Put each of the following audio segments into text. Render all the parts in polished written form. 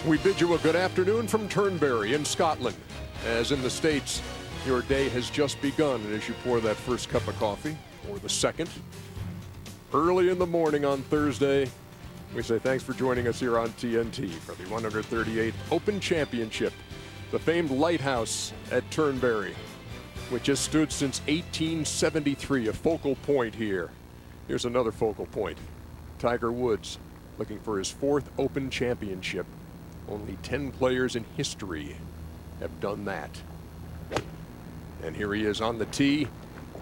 We bid you a good afternoon from Turnberry in Scotland. As in the States, your day has just begun, and as you pour that first cup of coffee, or the second, early in the morning on Thursday, we say thanks for joining us here on TNT for the 138th Open Championship, the famed lighthouse at Turnberry, which has stood since 1873, a focal point here. Here's another focal point. Tiger Woods looking for his fourth Open Championship. Only 10 players in history have done that. And here he is on the tee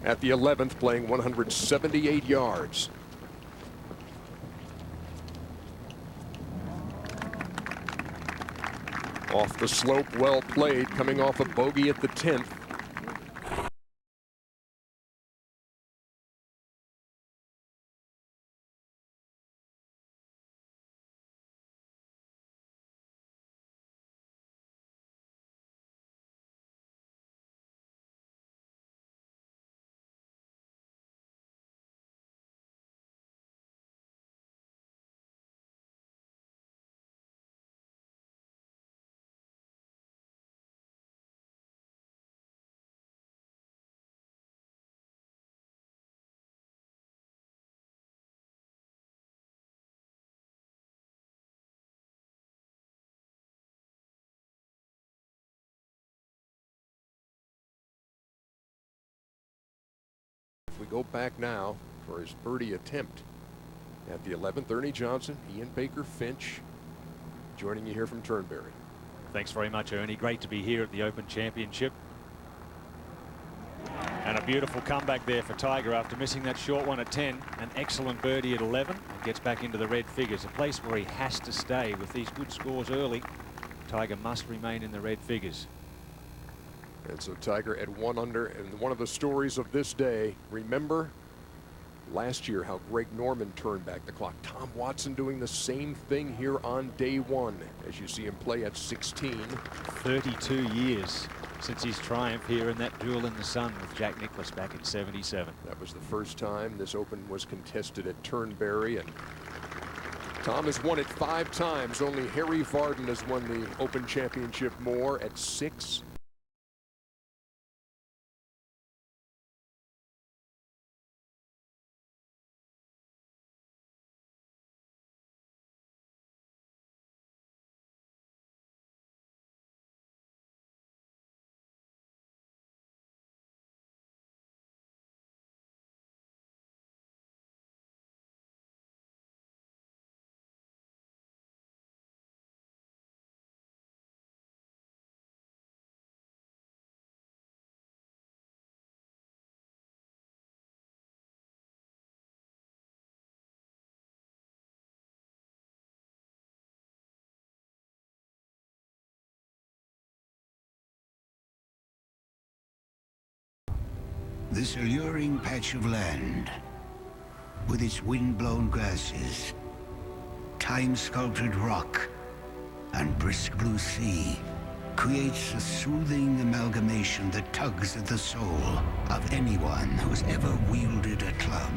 at the 11th, playing 178 yards. Off the slope, well played, coming off a bogey at the 10th. We go back now for his birdie attempt at the 11th. Ernie Johnson, Ian Baker Finch, joining you here from Turnberry. Thanks very much, Ernie. Great to be here at the Open Championship. And a beautiful comeback there for Tiger after missing that short one at 10. An excellent birdie at 11 and gets back into the red figures, a place where he has to stay with these good scores early. Tiger must remain in the red figures. And so Tiger at 1 under, and one of the stories of this day, remember last year how Greg Norman turned back the clock. Tom Watson doing the same thing here on day 1 as you see him play at 16. 32 years since his triumph here in that duel in the sun with Jack Nicklaus back in '77. That was the first time this Open was contested at Turnberry, and Tom has won it 5 times. Only Harry Vardon has won the Open Championship more at 6. This alluring patch of land, with its wind-blown grasses, time-sculpted rock, and brisk blue sea, creates a soothing amalgamation that tugs at the soul of anyone who's ever wielded a club.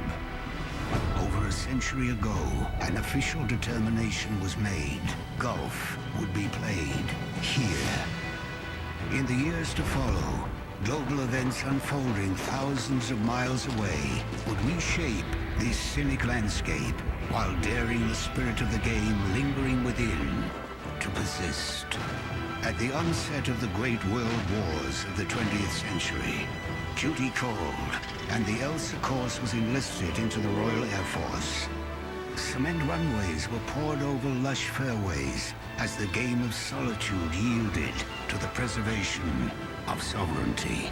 Over a century ago, an official determination was made. Golf would be played here. In the years to follow, global events unfolding thousands of miles away would reshape this scenic landscape while daring the spirit of the game lingering within to persist. At the onset of the great world wars of the 20th century, duty called, and the Elsa course was enlisted into the Royal Air Force. Cement runways were poured over lush fairways as the game of solitude yielded to the preservation of sovereignty.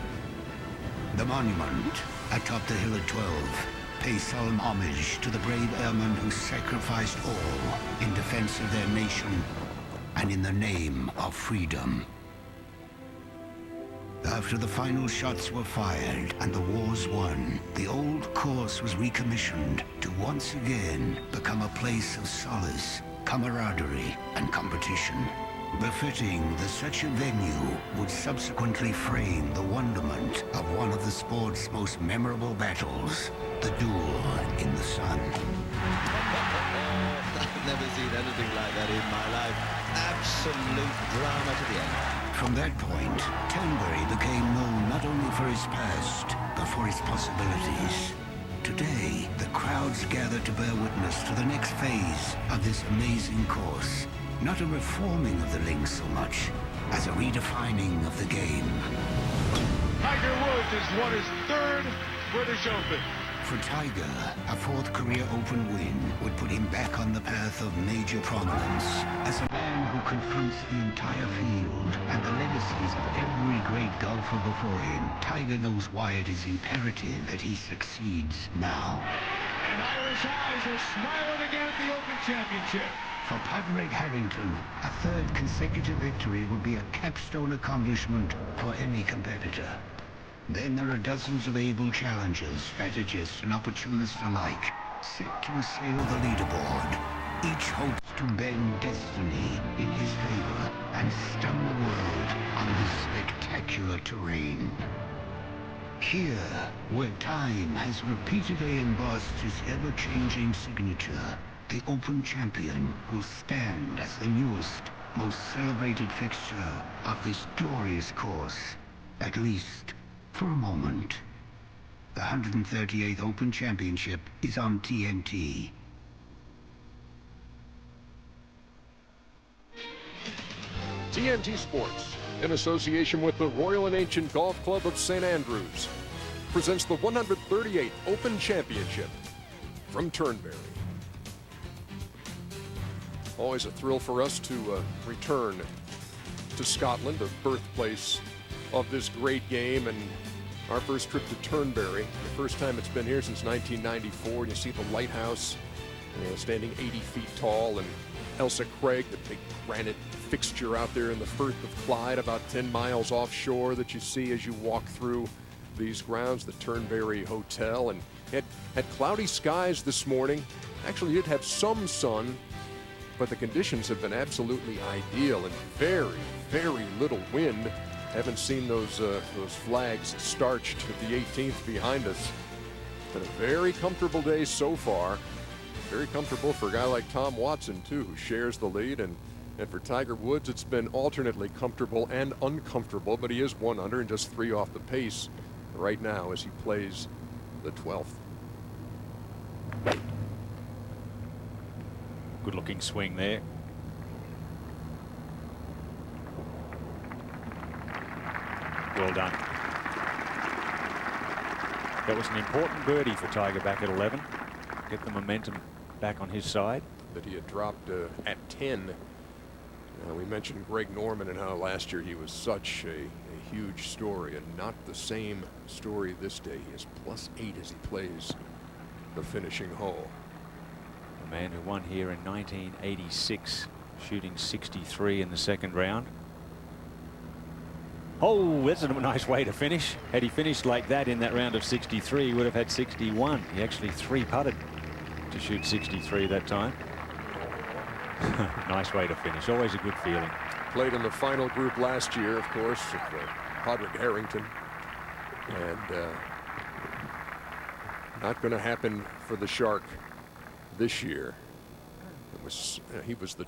The monument atop the hill at 12 pays solemn homage to the brave airmen who sacrificed all in defense of their nation and in the name of freedom. After the final shots were fired and the wars won, the old course was recommissioned to once again become a place of solace, camaraderie, and competition. Befitting that such a venue would subsequently frame the wonderment of one of the sport's most memorable battles, the duel in the sun. never seen anything like that in my life. Absolute drama to the end. From that point, Turnberry became known not only for his past, but for his possibilities. Today, the crowds gather to bear witness to the next phase of this amazing course. Not a reforming of the links so much as a redefining of the game. Tiger Woods has won his third British Open. For Tiger, a fourth career Open win would put him back on the path of major prominence. As a man who confronts the entire field and the legacies of every great golfer before him, Tiger knows why it is imperative that he succeeds now. And Irish eyes are smiling again at the Open Championship. For Padraig Harrington, a third consecutive victory would be a capstone accomplishment for any competitor. Then there are dozens of able challengers, strategists, and opportunists alike, set to assail the leaderboard. Each hopes to bend destiny in his favor and stun the world on this spectacular terrain. Here, where time has repeatedly embossed his ever-changing signature, the Open Champion will stand as the newest, most celebrated fixture of this glorious course, at least for a moment. The 138th Open Championship is on TNT. TNT Sports, in association with the Royal and Ancient Golf Club of St. Andrews, presents the 138th Open Championship from Turnberry. Always a thrill for us to return to Scotland, the birthplace of this great game, and our first trip to Turnberry, the first time it's been here since 1994. And you see the lighthouse, standing 80 feet tall, and Elsa Craig, the big granite fixture out there in the Firth of Clyde, about 10 miles offshore, that you see as you walk through these grounds, the Turnberry Hotel. And had cloudy skies this morning. Actually, did have some sun, but the conditions have been absolutely ideal and very, very little wind. Haven't seen those flags starched at the 18th behind us. Been a very comfortable day so far. Very comfortable for a guy like Tom Watson, too, who shares the lead. And for Tiger Woods, it's been alternately comfortable and uncomfortable, but he is 1 under and just 3 off the pace right now as he plays the 12th. Good looking swing there. Well done. That was an important birdie for Tiger back at 11. Get the momentum back on his side. That he had dropped at 10. We mentioned Greg Norman and how last year he was such a huge story, and not the same story this day. He is +8 as he plays the finishing hole. The man who won here in 1986, shooting 63 in the second round. Oh, that's a nice way to finish. Had he finished like that in that round of 63, he would have had 61. He actually 3-putted to shoot 63 that time. Nice way to finish. Always a good feeling. Played in the final group last year, of course, with Padraig Harrington. And not going to happen for the Shark this year. He was the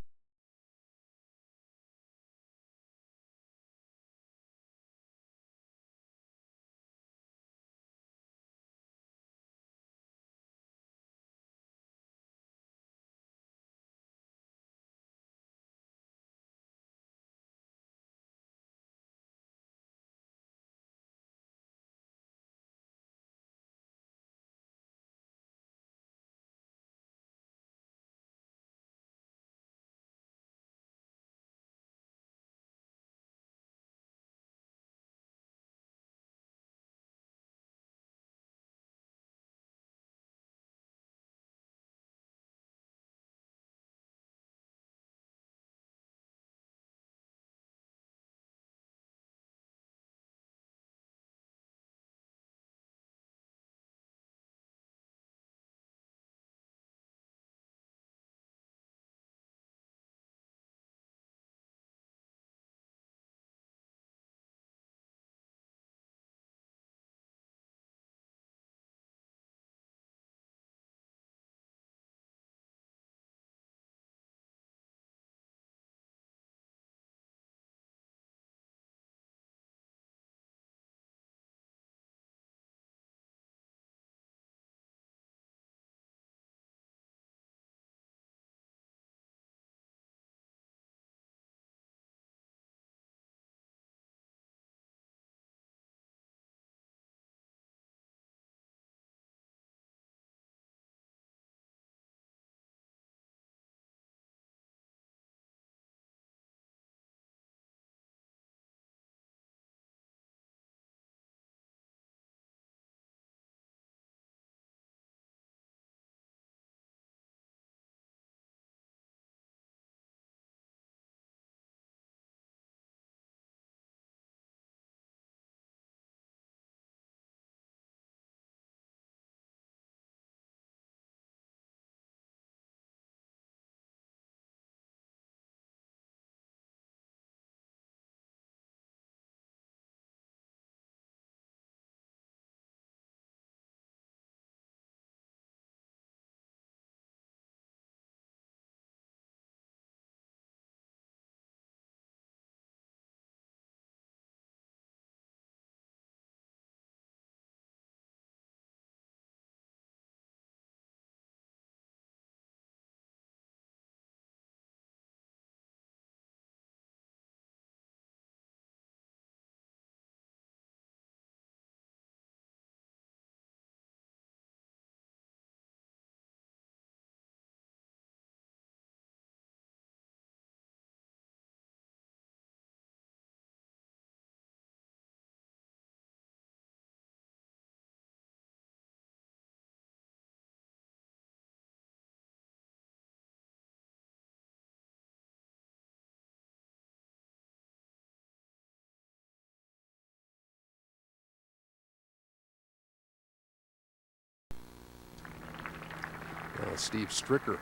Steve Stricker.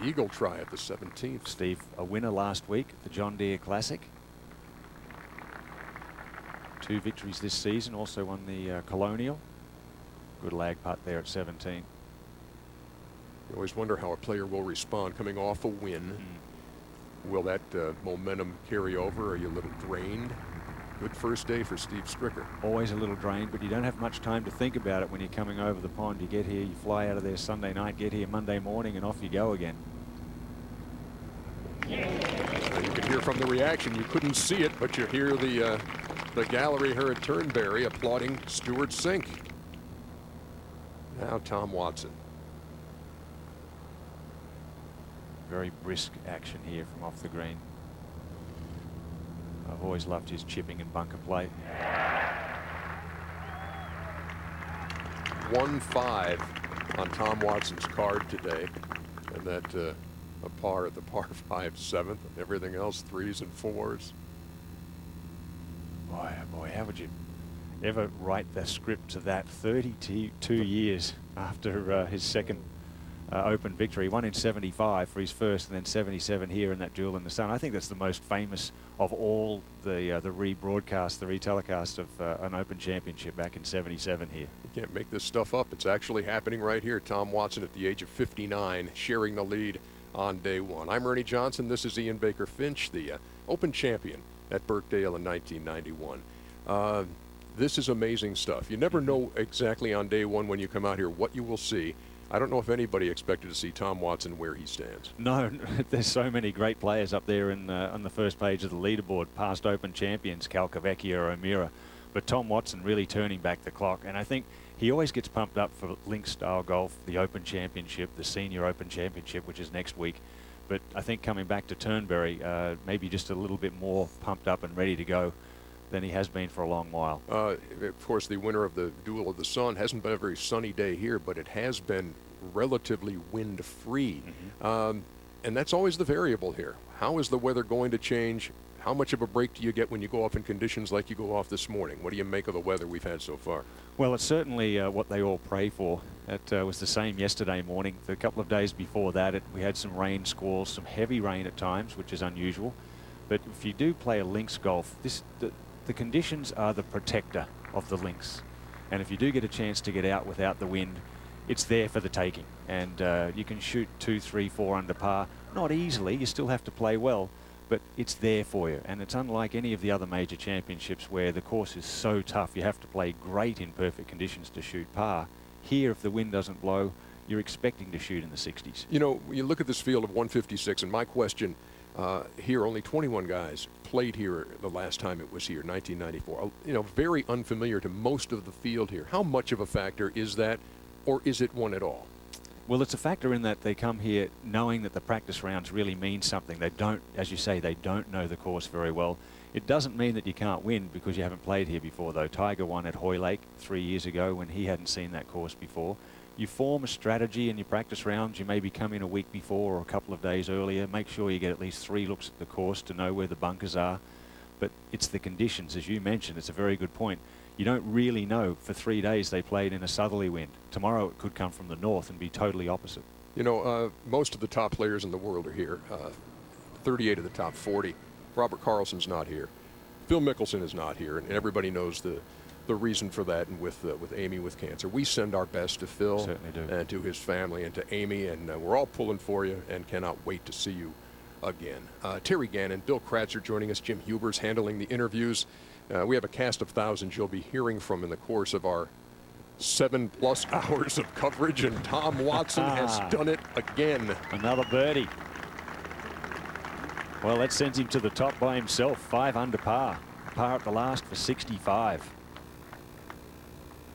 Eagle try at the 17th. Steve, a winner last week at the John Deere Classic. 2 victories this season, also won the Colonial. Good lag putt there at 17. You always wonder how a player will respond coming off a win. Will that momentum carry over? Are you a little drained? Good first day for Steve Stricker. Always a little drained, but you don't have much time to think about it when you're coming over the pond. You get here, you fly out of there Sunday night, get here Monday morning, and off you go again. You can hear from the reaction. You couldn't see it, but you hear the gallery here at Turnberry applauding Stuart Sink. Now Tom Watson. Very brisk action here from off the green. I've always loved his chipping and bunker play. 1-5 on Tom Watson's card today, and that a par at the par 5 7th, and everything else 3s and 4s. Boy, oh boy, how would you ever write the script to that? 32 years after his second Open victory. Won in 75 for his first, and then 77 here in that Jewel in the Sun. I think that's the most famous of all the rebroadcast, the retelecast of an Open Championship back in 77 here. You can't make this stuff up. It's actually happening right here. Tom Watson at the age of 59 sharing the lead on day one. I'm Ernie Johnson. This is Ian Baker Finch, the Open champion at Birkdale in 1991. This is amazing stuff. You never know exactly on day one when you come out here what you will see. I don't know if anybody expected to see Tom Watson where he stands. No, there's so many great players up there on the first page of the leaderboard. Past Open champions, Calcavecchia, O'Meara. But Tom Watson really turning back the clock. And I think he always gets pumped up for links-style golf, the Open Championship, the Senior Open Championship, which is next week. But I think coming back to Turnberry, maybe just a little bit more pumped up and ready to go than he has been for a long while. Of course, the winner of the Duel of the Sun hasn't been a very sunny day here, but it has been relatively wind-free. And that's always the variable here. How is the weather going to change? How much of a break do you get when you go off in conditions like you go off this morning? What do you make of the weather we've had so far? Well, it's certainly what they all pray for. It was the same yesterday morning. A couple of days before that, we had some rain squalls, some heavy rain at times, which is unusual. But if you do play a links golf, the conditions are the protector of the links. And if you do get a chance to get out without the wind, it's there for the taking. And you can shoot 2, 3, 4 under par. Not easily, you still have to play well, but it's there for you. And it's unlike any of the other major championships where the course is so tough, you have to play great in perfect conditions to shoot par. Here, if the wind doesn't blow, you're expecting to shoot in the 60s. You know, you look at this field of 156, and my question here, only 21 guys played here the last time it was here, 1994. You know, very unfamiliar to most of the field here. How much of a factor is that, or is it one at all? Well, it's a factor in that they come here knowing that the practice rounds really mean something. They don't, as you say, they don't know the course very well. It doesn't mean that you can't win because you haven't played here before, though. Tiger won at Hoylake 3 years ago when he hadn't seen that course before. You form a strategy in your practice rounds. You maybe come in a week before or a couple of days earlier. Make sure you get at least 3 looks at the course to know where the bunkers are. But it's the conditions, as you mentioned. It's a very good point. You don't really know. For 3 days they played in a southerly wind. Tomorrow it could come from the north and be totally opposite. You know, most of the top players in the world are here. 38 of the top 40. Robert Carlson's not here. Phil Mickelson is not here, and everybody knows the reason for that. And with Amy with cancer, we send our best to Phil. Certainly do. And to his family and to Amy, and we're all pulling for you and cannot wait to see you again. Terry Gannon, Bill Kratzer joining us, Jim Huber's handling the interviews. We have a cast of thousands you'll be hearing from in the course of our 7+ hours of coverage, and Tom Watson has done it again. Another birdie. Well, that sends him to the top by himself, 5 under par. Par at the last for 65.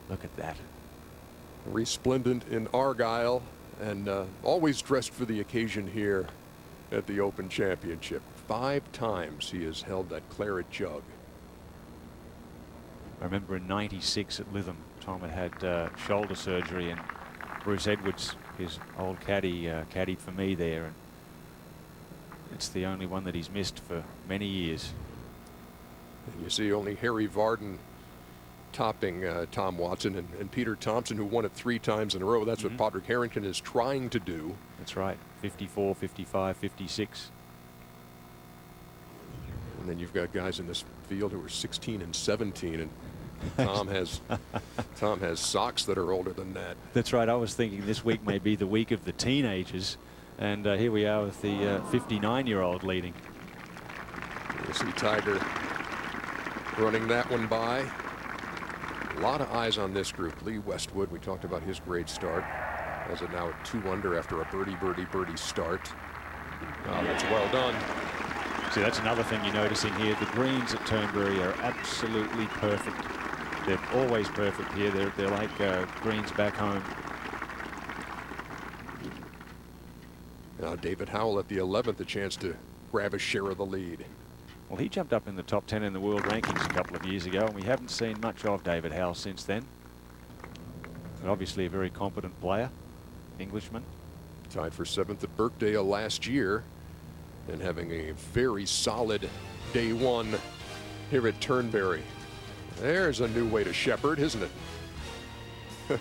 Look at that. Resplendent in Argyle, and always dressed for the occasion here at the Open Championship. 5 times he has held that claret jug. I remember in '96 at Lytham, Tom had shoulder surgery, and Bruce Edwards, his old caddy, caddied for me there, and it's the only one that he's missed for many years. And you see only Harry Vardon topping Tom Watson and Peter Thompson, who won it 3 times in a row. That's what Padraig Harrington is trying to do. That's right. 54, 55, 56. And then you've got guys in this field who are 16 and 17, and Tom has socks that are older than that. That's right. I was thinking this week may be the week of the teenagers, and here we are with the 59-year-old leading. You see Tiger running that one by. A lot of eyes on this group. Lee Westwood, we talked about his great start. Has it now at 2 under after a birdie start. Oh, that's well done. See, that's another thing you're noticing here. The greens at Turnberry are absolutely perfect. They're always perfect here. They're like greens back home. Now David Howell at the 11th, a chance to grab a share of the lead. Well, he jumped up in the top 10 in the world rankings a couple of years ago, and we haven't seen much of David Howell since then. But obviously a very competent player, Englishman. Tied for 7th at Birkdale last year, and having a very solid day 1 here at Turnberry. There's a new way to shepherd, isn't it?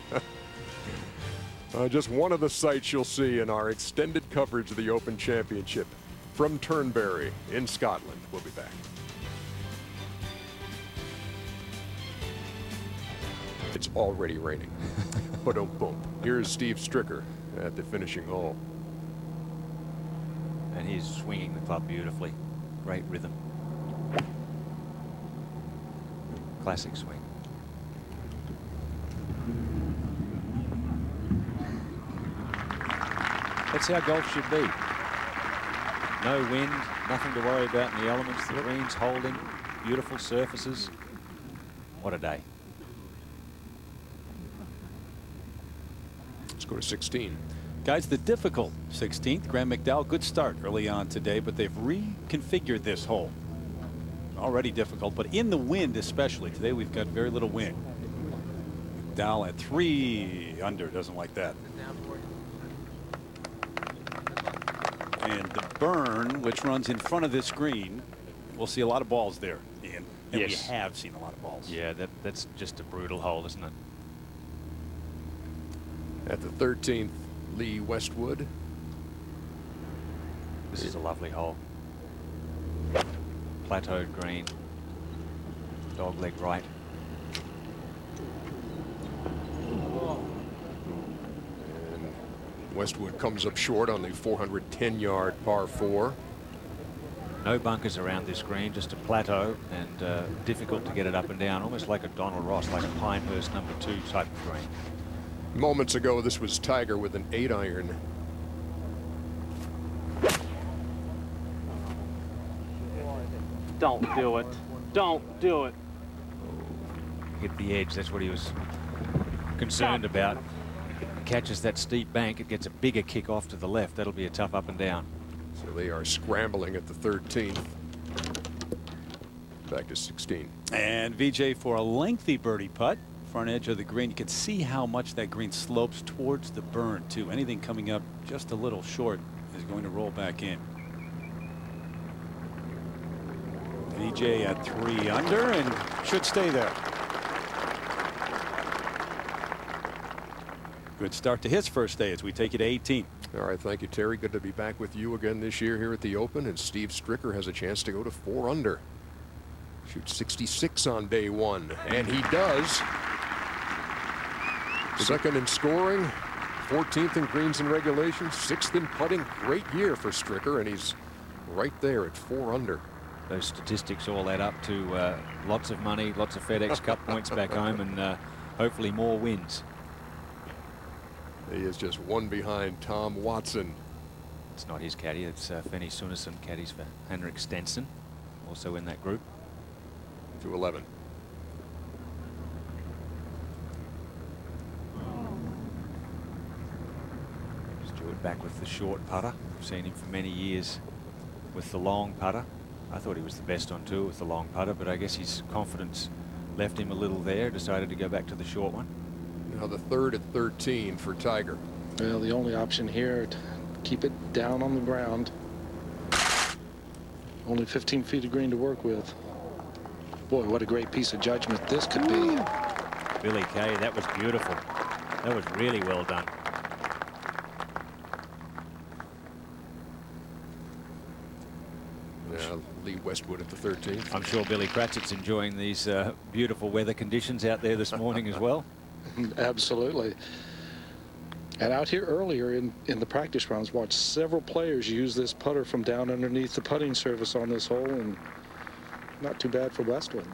Just one of the sights you'll see in our extended coverage of the Open Championship from Turnberry in Scotland. We'll be back. It's already raining. Boom, boom. Here's Steve Stricker at the finishing hole. And he's swinging the club beautifully. Great rhythm. Classic swing. That's how golf should be. No wind, nothing to worry about in the elements. The greens holding, beautiful surfaces. What a day. Let's go to 16. Guys, the difficult 16th. Graham McDowell, good start early on today, but they've reconfigured this hole. Already difficult, but in the wind especially. Today we've got very little wind. McDowell at 3 under, doesn't like that. And the burn, which runs in front of this green, we'll see a lot of balls there, Ian. And Yes. we have seen a lot of balls. Yeah, that's just a brutal hole, isn't it? At the 13th, Lee Westwood. This is a lovely hole. Plateaued green. Dog leg right. And Westwood comes up short on the 410-yard par 4. No bunkers around this green, just a plateau, and difficult to get it up and down, almost like a Donald Ross, like a Pinehurst number 2 type of green. Moments ago, this was Tiger with an 8-iron. Don't do it. Don't do it. Hit the edge, that's what he was concerned about. Catches that steep bank, it gets a bigger kick off to the left. That'll be a tough up and down. So they are scrambling at the 13th. Back to 16. And VJ for a lengthy birdie putt. Front edge of the green. You can see how much that green slopes towards the burn, too. Anything coming up just a little short is going to roll back in. VJ at 3 under and should stay there. Good start to his first day as we take it to 18. All right, thank you, Terry. Good to be back with you again this year here at the Open. And Steve Stricker has a chance to go to 4 under. Shoots 66 on day 1, and he does. Second in scoring, 14th in greens and regulation, 6th in putting. Great year for Stricker, and he's right there at 4 under. Those statistics all add up to lots of money, lots of FedEx Cup points back home, and hopefully more wins. He is just 1 behind Tom Watson. It's not his caddy, it's Fenny Sunesson caddies for Henrik Stenson, also in that group. To 11. Stewart back with the short putter. I've seen him for many years with the long putter. I thought he was the best on tour with the long putter, but I guess his confidence left him a little there. Decided to go back to the short one. Now the 3rd at 13 for Tiger. Well, the only option here, to keep it down on the ground. Only 15 feet of green to work with. Boy, what a great piece of judgment this could be. Billy Kay, that was beautiful. That was really well done. Yeah, Lee Westwood at the 13th. I'm sure Billy Cratchit's enjoying these beautiful weather conditions out there this morning as well. Absolutely. And out here earlier in the practice rounds, watched several players use this putter from down underneath the putting surface on this hole, and not too bad for Westwood.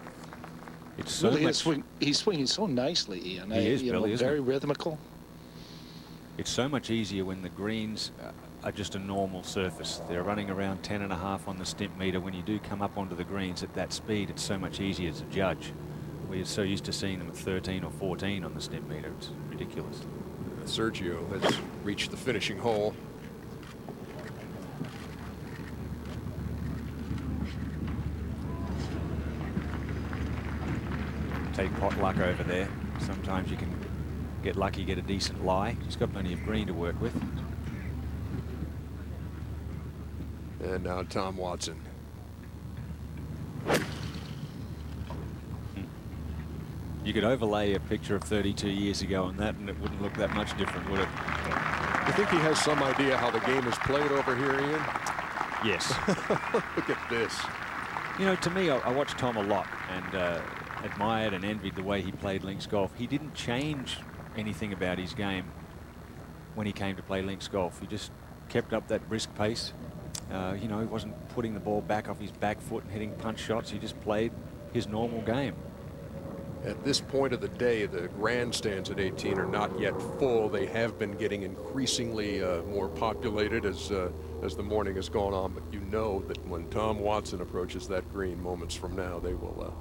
It's so Really, much, he's swinging so nicely, Ian. He is, you know, Billy, isn't very it? rhythmical. It's so much easier when the greens are just a normal surface. They're running around 10.5 on the stimp meter. When you do come up onto the greens at that speed, it's so much easier to judge. We're so used to seeing them at 13 or 14 on the stimp meter. It's ridiculous. Sergio has reached the finishing hole. Take pot luck over there. Sometimes you can get lucky, get a decent lie. He's got plenty of green to work with. And now Tom Watson. You could overlay a picture of 32 years ago on that and it wouldn't look that much different, would it? You think he has some idea how the game is played over here, Ian? Yes. Look at this. You know, to me, I watched Tom a lot and admired and envied the way he played links golf. He didn't change anything about his game when he came to play links golf. He just kept up that brisk pace. You know, he wasn't putting the ball back off his back foot and hitting punch shots. He just played his normal game. At this point of the day, the grandstands at 18 are not yet full. They have been getting increasingly more populated as the morning has gone on. But you know that when Tom Watson approaches that green moments from now, they will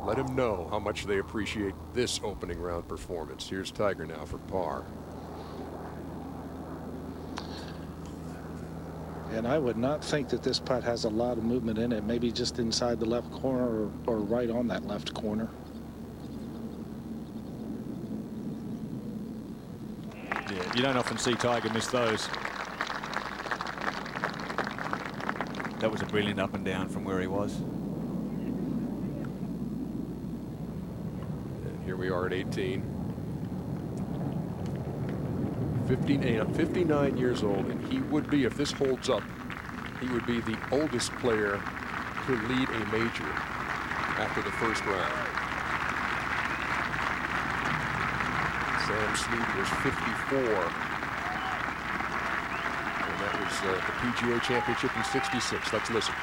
let him know how much they appreciate this opening round performance. Here's Tiger now for par. And I would not think that this putt has a lot of movement in it. Maybe just inside the left corner or right on that left corner. Yeah, you don't often see Tiger miss those. That was a brilliant up and down from where he was. And here we are at 18. 59 years old, and he would be, if this holds up, he would be the oldest player to lead a major after the first round. Sam Snead was 54. And that was the PGA Championship in '66. Let's listen.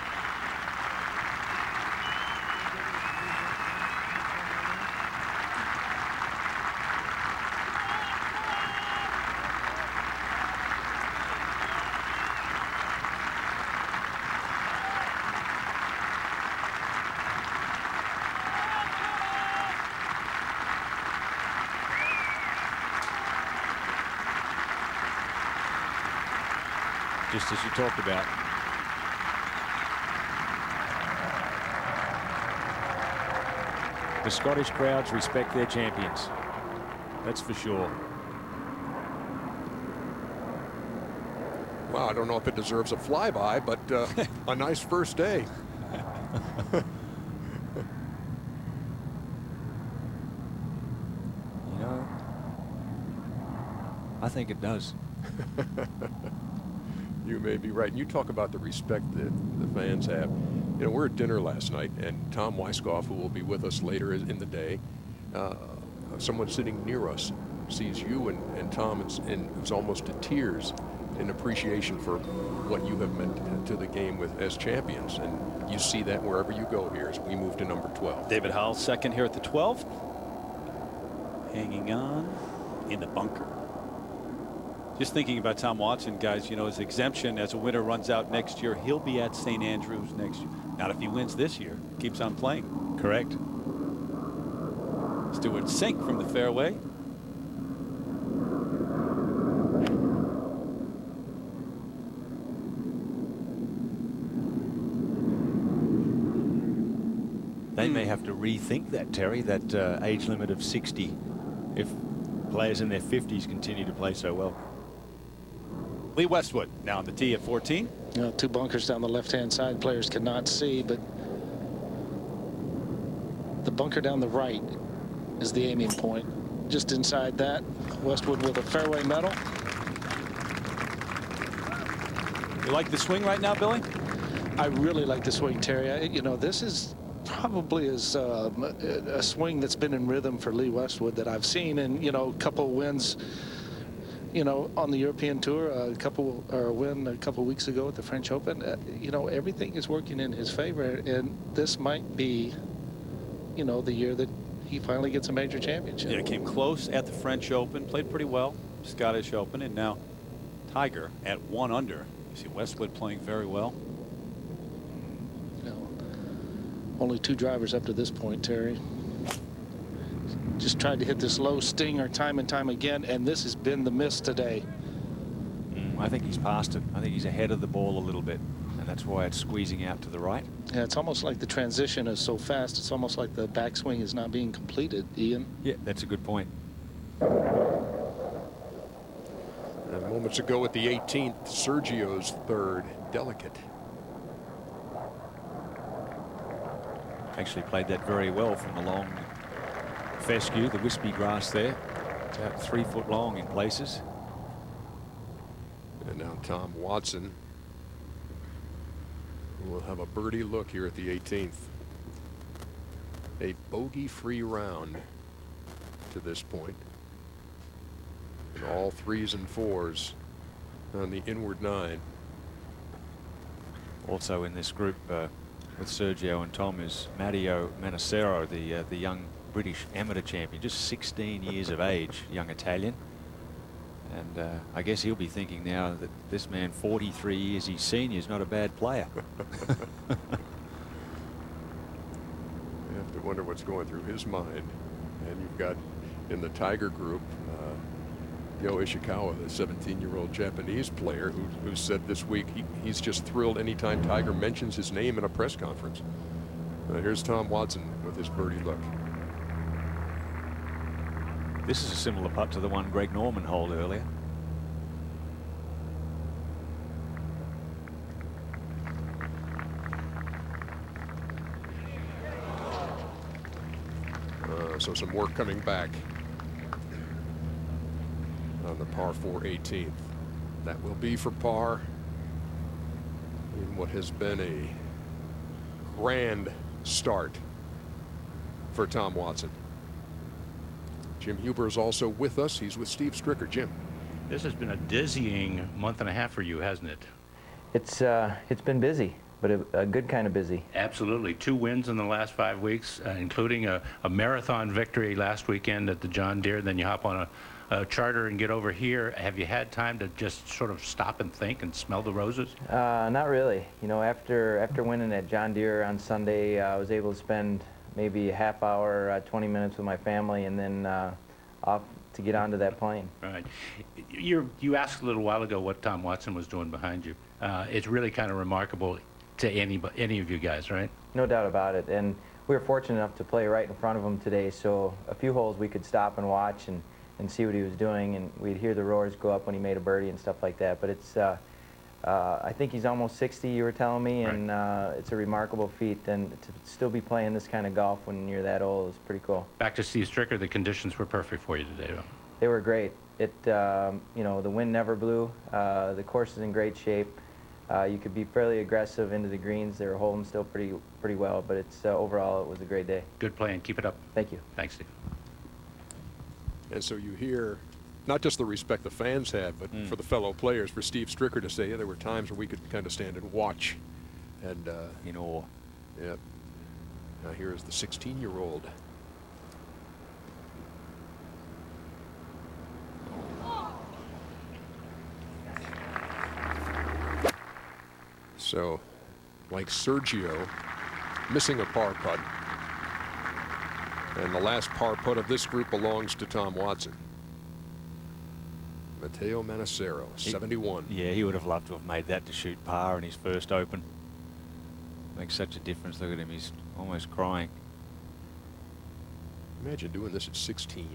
Just as you talked about. The Scottish crowds respect their champions. That's for sure. Well, I don't know if it deserves a flyby, but a nice first day. You know, I think it does. You may be right. And you talk about the respect that the fans have. You know, we're at dinner last night, and Tom Weiskopf, who will be with us later in the day, someone sitting near us sees you and Tom and is almost to tears in appreciation for what you have meant to the game as champions. And you see that wherever you go here as we move to number 12. David Howell second here at the 12th. Hanging on in the bunker. Just thinking about Tom Watson, guys, you know, his exemption as a winner runs out next year. He'll be at St. Andrews next year. Not if he wins this year. Keeps on playing. Correct. Stewart sink from the fairway. They may have to rethink that, Terry, that age limit of 60 if players in their 50s continue to play so well. Lee Westwood now on the tee at 14. You know, two bunkers down the left-hand side. Players cannot see, but The bunker down the right is the aiming point. Just inside that, Westwood with a fairway medal. You like the swing right now, Billy? I really like the swing, Terry. You know, this is probably a swing that's been in rhythm for Lee Westwood that I've seen, and you know, a couple wins, you know, on the European Tour, a win a couple weeks ago at the French Open. You know, everything is working in his favor, and this might be, you know, the year that he finally gets a major championship. Yeah, came close at the French Open, played pretty well, Scottish Open, and now Tiger at 1 under. You see Westwood playing very well. You know, only 2 drivers up to this point, Terry. Just tried to hit this low stinger time and time again, and this has been the miss today. I think he's past it. I think he's ahead of the ball a little bit, and that's why it's squeezing out to the right. Yeah, it's almost like the transition is so fast. It's almost like the backswing is not being completed, Ian. Yeah, that's a good point. And moments ago at the 18th, Sergio's third, delicate. Actually played that very well from the long fescue, the wispy grass there. About 3 foot long in places. And now Tom Watson will have a birdie look here at the 18th. A bogey-free round to this point. And all 3s and 4s on the inward 9. Also in this group with Sergio and Tom is Matteo Manacero, the young British amateur champion, just 16 years of age, young Italian. And I guess he'll be thinking now that this man, 43 years he's senior, is not a bad player. You have to wonder what's going through his mind. And you've got in the Tiger group, Yo Ishikawa, the 17-year-old Japanese player who said this week he's just thrilled anytime Tiger mentions his name in a press conference. Here's Tom Watson with his birdie look. This is a similar putt to the one Greg Norman holed earlier. So some work coming back on the par 4 18th. That will be for par in what has been a grand start for Tom Watson. Jim Huber is also with us. He's with Steve Stricker. Jim. This has been a dizzying month and a half for you, hasn't it? It's been busy, but a good kind of busy. Absolutely. 2 wins in the last 5 weeks, including a marathon victory last weekend at the John Deere. Then you hop on a charter and get over here. Have you had time to just sort of stop and think and smell the roses? Not really. You know, after winning at John Deere on Sunday, I was able to spend maybe a half hour, 20 minutes with my family, and then off to get onto that plane. Right. You asked a little while ago what Tom Watson was doing behind you. It's really kind of remarkable to any of you guys, right? No doubt about it. And we were fortunate enough to play right in front of him today, so a few holes we could stop and watch and see what he was doing, and we'd hear the roars go up when he made a birdie and stuff like that. But it's I think he's almost 60, you were telling me, and it's a remarkable feat. And to still be playing this kind of golf when you're that old is pretty cool. Back to Steve Stricker, the conditions were perfect for you today, though. They were great. You know, the wind never blew. The course is in great shape. You could be fairly aggressive into the greens. They were holding still pretty well, but it's overall it was a great day. Good play, and keep it up. Thank you. Thanks, Steve. And so you hear not just the respect the fans have, but for the fellow players, for Steve Stricker to say, yeah, there were times where we could kind of stand and watch. And in awe. Yeah. Now here is the 16-year-old. So, like Sergio, missing a par putt. And the last par putt of this group belongs to Tom Watson. Matteo Manacero, 71. Yeah, he would have loved to have made that to shoot par in his first Open. Makes such a difference. Look at him, he's almost crying. Imagine doing this at 16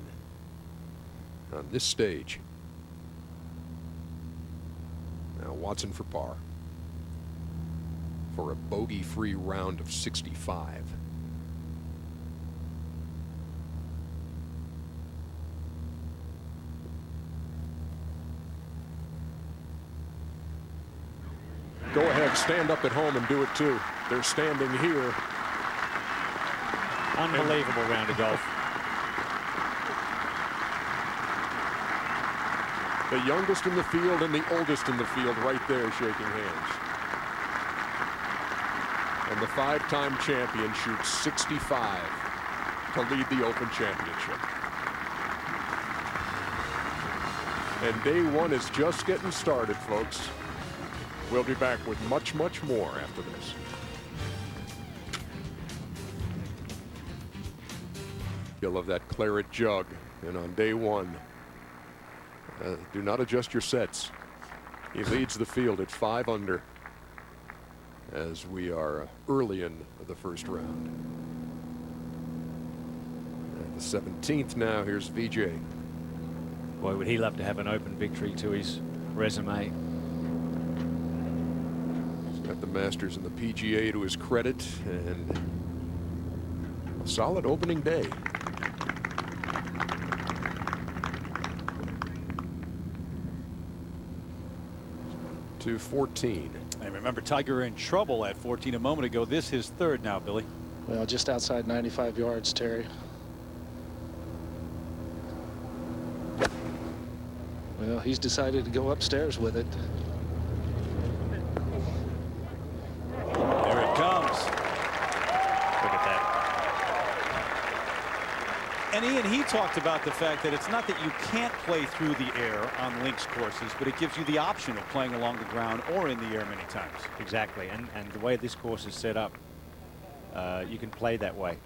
on this stage. Now Watson for par for a bogey-free round of 65. Go ahead, stand up at home and do it too. They're standing here. Unbelievable round of golf. The youngest in the field and the oldest in the field right there shaking hands. And the 5-time champion shoots 65 to lead the Open Championship. And day one is just getting started, folks. We'll be back with much, much more after this. You'll love that claret jug. And on day one, do not adjust your sets. He leads the field at 5 under as we are early in the first round. At the 17th now, here's VJ. Boy, would he love to have an Open victory to his resume. He's got the Masters and the PGA to his credit, and a solid opening day. To 14. And remember, Tiger in trouble at 14 a moment ago. This his third now, Billy. Well, just outside 95 yards, Terry. Well, he's decided to go upstairs with it. There it comes. Look at that. And Ian, he talked about the fact that it's not that you can't play through the air on links courses, but it gives you the option of playing along the ground or in the air many times. Exactly. And the way this course is set up, you can play that way.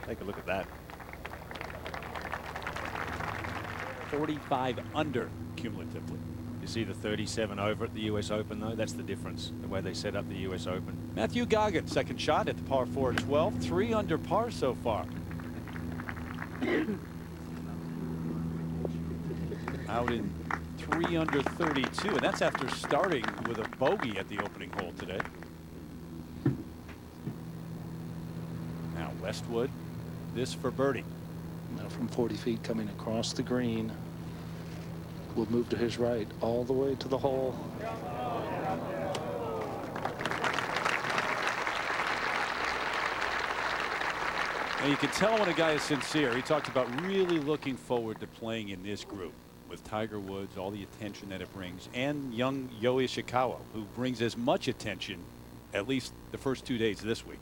Take a look at that. 45 under cumulatively. You see the 37 over at the US Open, though? That's the difference, the way they set up the US Open. Matthew Goggin, second shot at the par 4 at 12. 3 under par so far. Out in 3 under 32, and that's after starting with a bogey at the opening hole today. Now Westwood, this for birdie. Now from 40 feet coming across the green. Will move to his right all the way to the hole. And you can tell when a guy is sincere. He talked about really looking forward to playing in this group with Tiger Woods, all the attention that it brings, and young Yo Ishikawa, who brings as much attention, at least the first 2 days this week,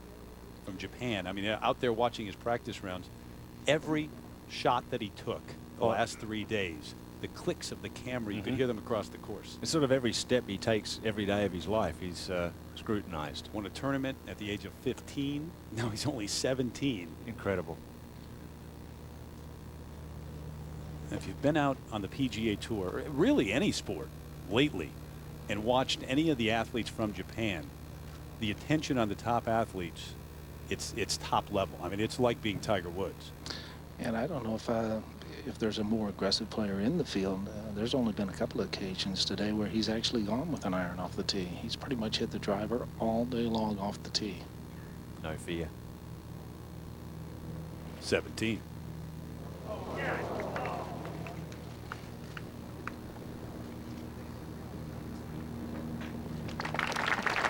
from Japan. I mean, out there watching his practice rounds, every shot that he took the last 3 days, the clicks of the camera, you could hear them across the course. It's sort of every step he takes every day of his life, he's scrutinized. Won a tournament at the age of 15. Now he's only 17. Incredible. If you've been out on the PGA Tour, really any sport lately, and watched any of the athletes from Japan, the attention on the top athletes, it's top level. I mean, it's like being Tiger Woods. And I don't know if there's a more aggressive player in the field. There's only been a couple of occasions today where he's actually gone with an iron off the tee. He's pretty much hit the driver all day long off the tee. No fear. 17.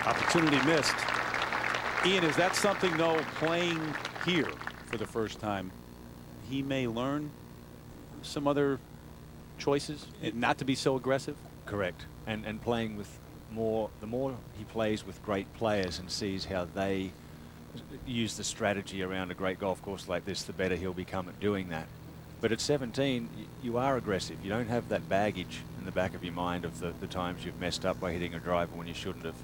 Opportunity missed. Ian, is that something, though, playing here for the first time, he may learn some other choices and not to be so aggressive? Correct. And playing with the more he plays with great players and sees how they use the strategy around a great golf course like this, the better he'll become at doing that. But at 17, you are aggressive. You don't have that baggage in the back of your mind of the times you've messed up by hitting a driver when you shouldn't have.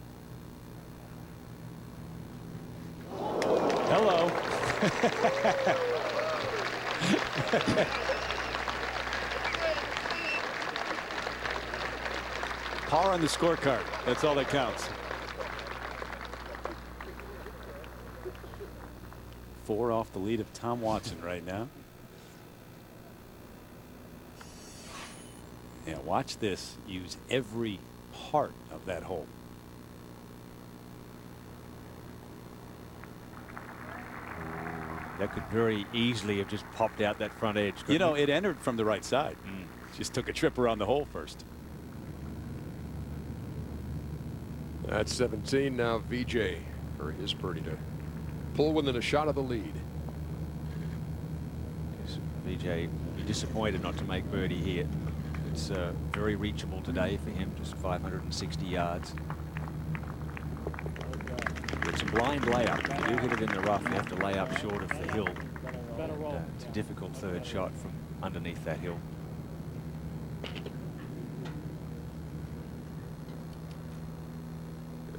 Hello. Par on the scorecard. That's all that counts. 4 off the lead of Tom Watson right now. Yeah, watch this. Use every part of that hole. That could very easily have just popped out that front edge. You know, it entered from the right side. Just took a trip around the hole first. At 17 now, VJ for his birdie to pull within a shot of the lead. Yes, VJ will be disappointed not to make birdie here. It's very reachable today for him, just 560 yards. It's a blind layup. If you do hit it in the rough, you have to lay up short of the hill. It's a difficult third shot from underneath that hill.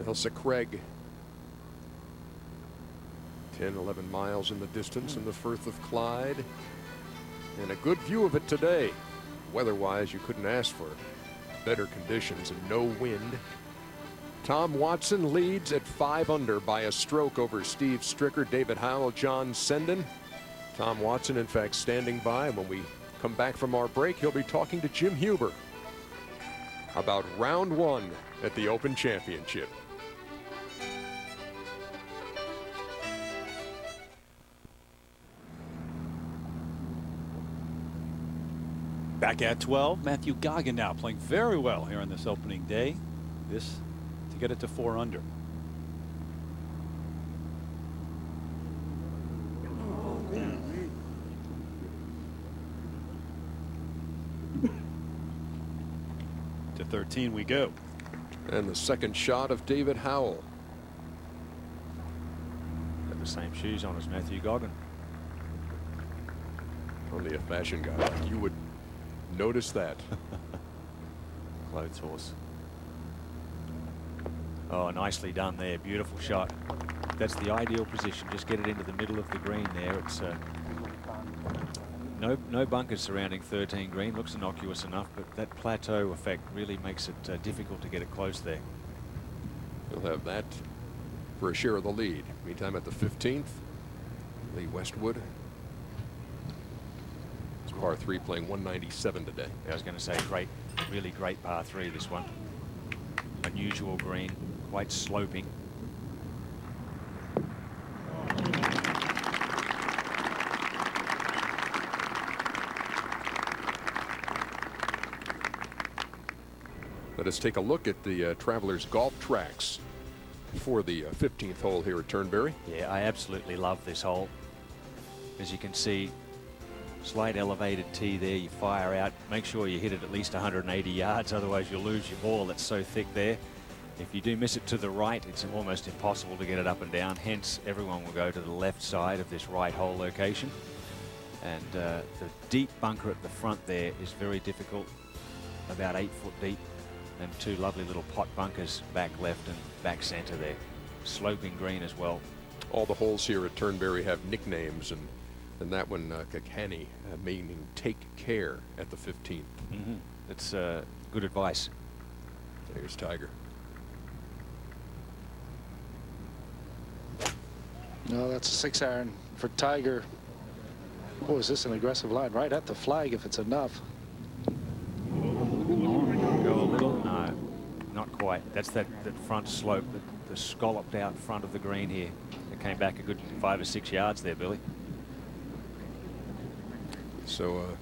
Elsa Craig, 10, 11 miles in the distance in the Firth of Clyde. And a good view of it today. Weather-wise, you couldn't ask for better conditions and no wind. Tom Watson leads at 5 under by a stroke over Steve Stricker, David Howell, John Senden. Tom Watson, in fact, standing by. When we come back from our break, he'll be talking to Jim Huber about round 1 at the Open Championship. Back at 12, Matthew Goggin now playing very well here on this opening day. This to get it to 4 under. To 13 we go. And the second shot of David Howell. Got the same shoes on as Matthew Goggin. Only a fashion guy like you would notice that. Clothes horse. Oh, nicely done there. Beautiful shot. That's the ideal position. Just get it into the middle of the green there. It's no bunkers surrounding 13 green. Looks innocuous enough, but that plateau effect really makes it difficult to get it close there. He'll have that for a share of the lead. Meantime, at the 15th, Lee Westwood. It's par 3, playing 197 today. I was going to say, really great par 3, this one. Unusual green, quite sloping. Let us take a look at the Travelers golf tracks for the 15th hole here at Turnberry. Yeah, I absolutely love this hole. As you can see, slight elevated tee there. You fire out. Make sure you hit it at least 180 yards, otherwise you'll lose your ball. It's so thick there. If you do miss it to the right, it's almost impossible to get it up and down. Hence, everyone will go to the left side of this right hole location. And the deep bunker at the front there is very difficult, about 8 foot deep. And 2 lovely little pot bunkers back left and back center there. Sloping green as well. All the holes here at Turnberry have nicknames, and that one, Kakani, meaning take care at the 15th. Mm-hmm. That's good advice. Here's Tiger. No, that's a 6 iron for Tiger. Oh, is this an aggressive line? Right at the flag if it's enough. Go a little. No, not quite. That's that front slope, the scalloped out front of the green here. It came back a good 5 or 6 yards there, Billy. So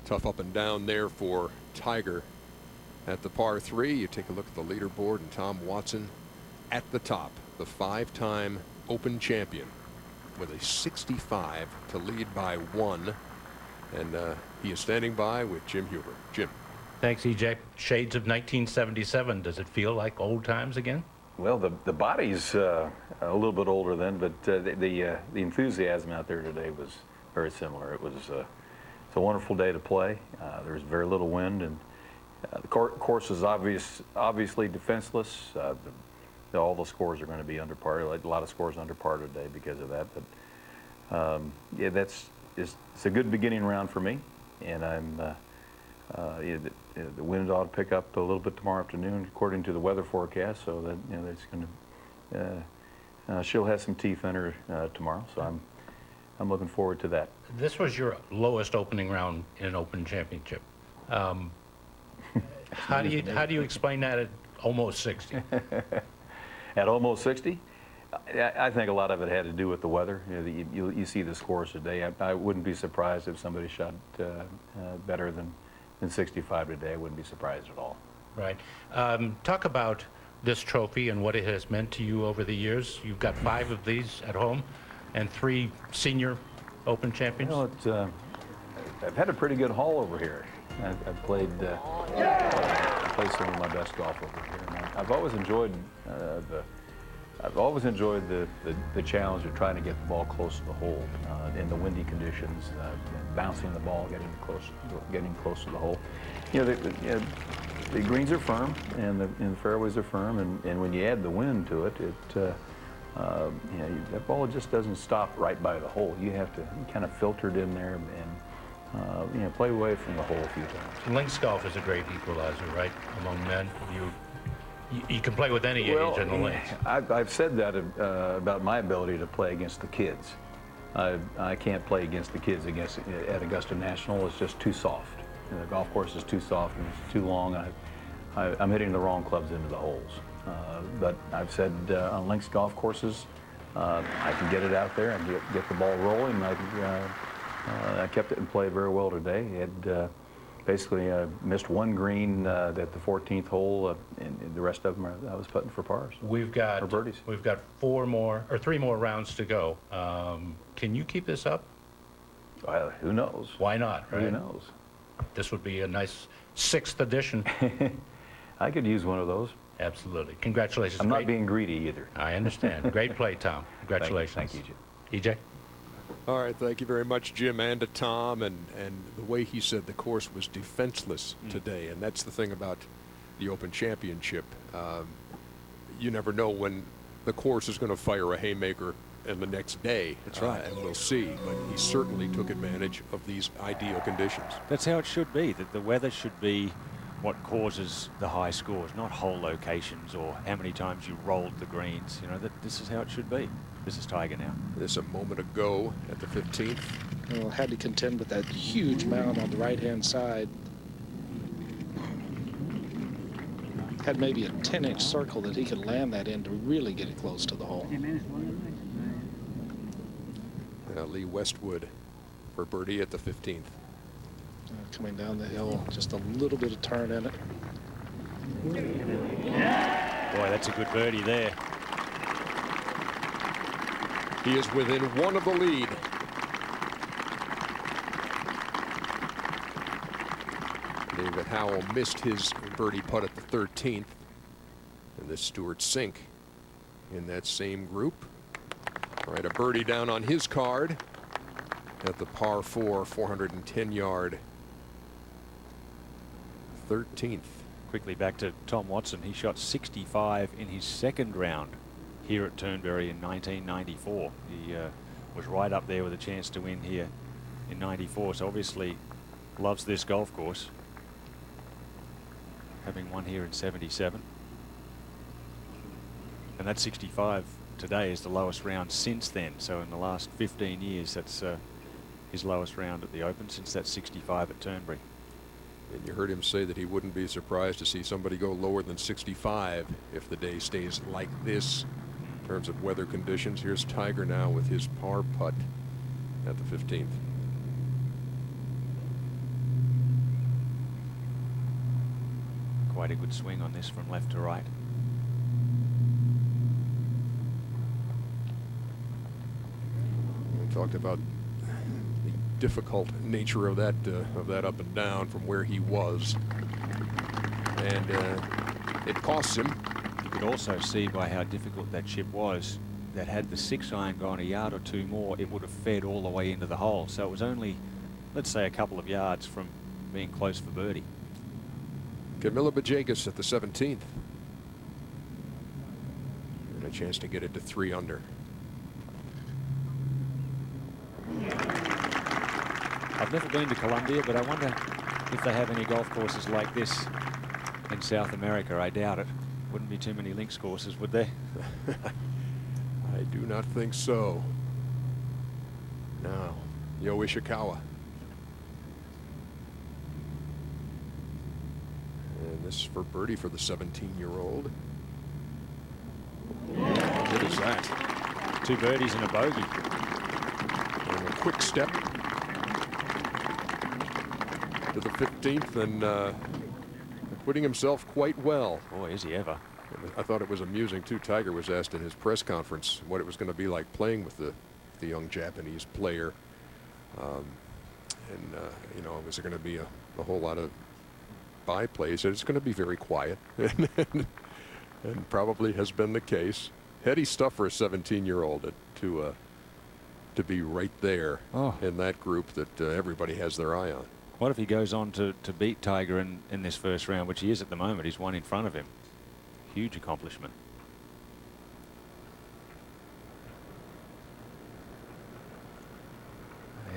tough up and down there for Tiger at the par 3. You take a look at the leaderboard, and Tom Watson at the top, the 5-time Open champion, with a 65 to lead by 1. And he is standing by with Jim Huber. Jim. Thanks, EJ. Shades of 1977. Does it feel like old times again? Well, the body's a little bit older then, but the enthusiasm out there today was very similar. It was it's a wonderful day to play. There's very little wind, and the course is obviously defenseless. All the scores are going to be under par. Like a lot of scores under par today because of that. But yeah, it's a good beginning round for me, and I'm. The wind ought to pick up a little bit tomorrow afternoon, according to the weather forecast. So that that's going to. She'll have some teeth in her tomorrow. So I'm looking forward to that. This was your lowest opening round in an Open Championship. How do you explain that at almost 60? At almost 60, I think a lot of it had to do with the weather. You see the scores today. I wouldn't be surprised if somebody shot better than 65 today. I wouldn't be surprised at all. Right. Talk about this trophy and what it has meant to you over the years? You've got 5 of these at home and 3 senior Open champions. You know, I've had a pretty good haul over here. I've played some of my best golf over here. And I've always enjoyed the challenge of trying to get the ball close to the hole in the windy conditions, bouncing the ball, getting close to the hole. You know, the greens are firm and the fairways are firm, and when you add the wind to it, you know, that ball just doesn't stop right by the hole. You have to kind of filter it in there and you know, play away from the hole a few times. Links golf is a great equalizer, right, among men. You can play with any age in the links. I've said that about my ability to play against the kids. I can't play against the kids at Augusta National. It's just too soft. You know, the golf course is too soft and it's too long. I'm hitting the wrong clubs into the holes. But I've said on links golf courses, I can get it out there and get the ball rolling. I kept it in play very well today. It basically missed one green at the 14th hole, and the rest of them I was putting for pars. We've got or birdies. We've got 3 more rounds to go. Can you keep this up? Well, who knows? Why not? Right? Who knows? This would be a nice 6th edition. I could use one of those. Absolutely. Congratulations. I'm not being greedy either. I understand. Great play, Tom. Congratulations. Thank you, Jim. EJ? All right, thank you very much, Jim, and to Tom. And the way he said the course was defenseless today, and that's the thing about the Open Championship. You never know when the course is going to fire a haymaker and the next day. That's right. And we'll see. But he certainly took advantage of these ideal conditions. That's how it should be, that the weather should be what causes the high scores, not hole locations or how many times you rolled the greens. You know, this is how it should be. This is Tiger now. This a moment ago at the 15th. Well, had to contend with that huge mound on the right-hand side. Had maybe a 10-inch circle that he could land that in to really get it close to the hole. Lee Westwood for birdie at the 15th. Coming down the hill, just a little bit of turn in it. Boy, that's a good birdie there. He is within 1 of the lead. David Howell missed his birdie putt at the 13th. And this Stuart Sink in that same group. All right, a birdie down on his card at the par 4, 410-yard 13th. Quickly back to Tom Watson. He shot 65 in his 2nd round here at Turnberry in 1994. He was right up there with a chance to win here in 94. So obviously loves this golf course, having won here in 77. And that 65 today is the lowest round since then. So in the last 15 years, that's his lowest round at the Open since that 65 at Turnberry. And you heard him say that he wouldn't be surprised to see somebody go lower than 65 if the day stays like this in terms of weather conditions. Here's Tiger now with his par putt at the 15th. Quite a good swing on this from left to right. We talked about the difficult nature of that up and down from where he was, and it costs him. You could also see by how difficult that chip was that had the 6-iron gone a yard or 2 more, it would have fed all the way into the hole. So it was only, let's say, a couple of yards from being close for birdie. Camilo Villegas at the 17th, and a chance to get it to 3 under. I've never been to Colombia, but I wonder if they have any golf courses like this in South America. I doubt it. Wouldn't be too many links courses, would there? I do not think so. Now, Yo Ishikawa. And this is for birdie for the 17-year-old. How good is that? 2 birdies and a bogey. And a quick step to the 15th and putting himself quite well. Boy, is he ever. I thought it was amusing too. Tiger was asked in his press conference what it was going to be like playing with the young Japanese player. You know, was there going to be a whole lot of byplay? He said it's going to be very quiet, and probably has been the case. Heady stuff for a 17-year-old to be right there in that group that everybody has their eye on. What if he goes on to beat Tiger in this first round, which he is at the moment? He's one in front of him. Huge accomplishment.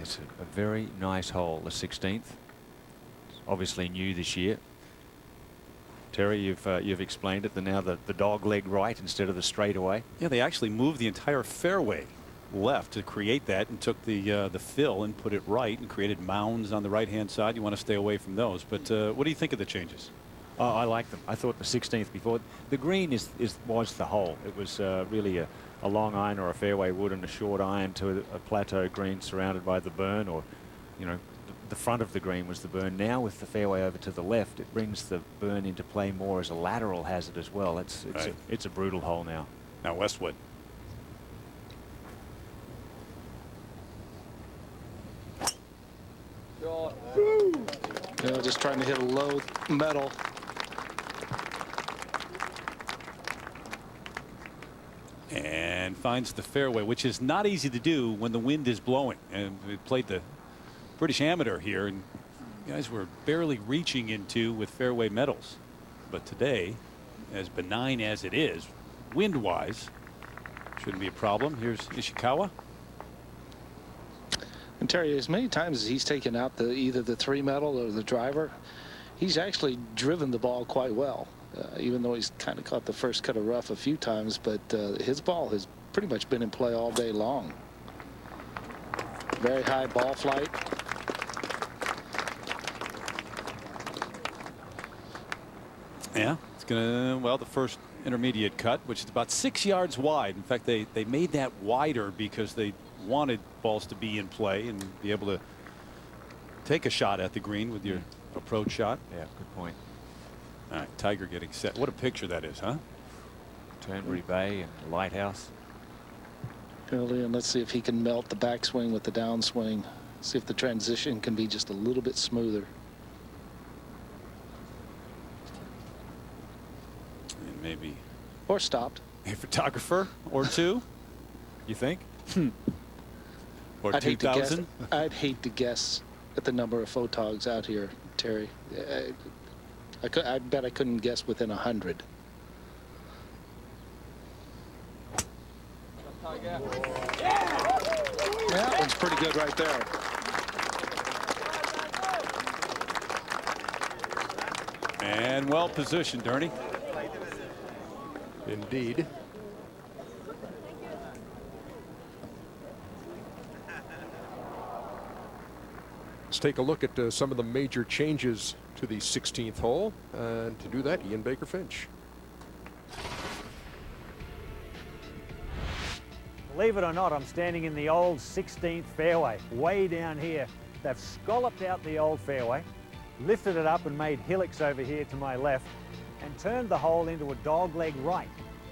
It's a very nice hole, the 16th. Obviously new this year. Terry, you've explained it. Now the dog leg right instead of the straightaway. Yeah, they actually moved the entire fairway left to create that, and took the fill and put it right and created mounds on the right-hand side. You want to stay away from those. But what do you think of the changes? Oh, I like them. I thought the 16th before. The green was the hole. It was really a long iron or a fairway wood and a short iron to a plateau green surrounded by the burn, or, you know, the front of the green was the burn. Now with the fairway over to the left, it brings the burn into play more as a lateral hazard as well. It's a brutal hole now. Now Westwood. You know, just trying to hit a low metal. And finds the fairway, which is not easy to do when the wind is blowing. And we played the British Amateur here, and guys were barely reaching into with fairway metals. But today, as benign as it is, wind-wise, shouldn't be a problem. Here's Ishikawa. And Terry, as many times as he's taken out either the 3 metal or the driver, he's actually driven the ball quite well. Even though he's kind of caught the first cut of rough a few times, but his ball has pretty much been in play all day long. Very high ball flight. Yeah, it's gonna, well, the first intermediate cut, which is about 6 yards wide. In fact, they made that wider because they wanted balls to be in play and be able to take a shot at the green with your approach shot. Yeah, good point. All right, Tiger getting set. What a picture that is, huh? Turnberry Bay and Lighthouse. And let's see if he can melt the backswing with the downswing. See if the transition can be just a little bit smoother. And maybe. Or stopped. A photographer or two, you think? Or I'd 2,000? I'd hate to guess at the number of photogs out here, Terry. I bet I couldn't guess within 100. That one's pretty good right there. And well positioned, Ernie. Indeed. Let's take a look at some of the major changes to the 16th hole, and to do that, Ian Baker Finch. Believe it or not, I'm standing in the old 16th fairway, way down here. They've scalloped out the old fairway, lifted it up and made hillocks over here to my left, and turned the hole into a dogleg right.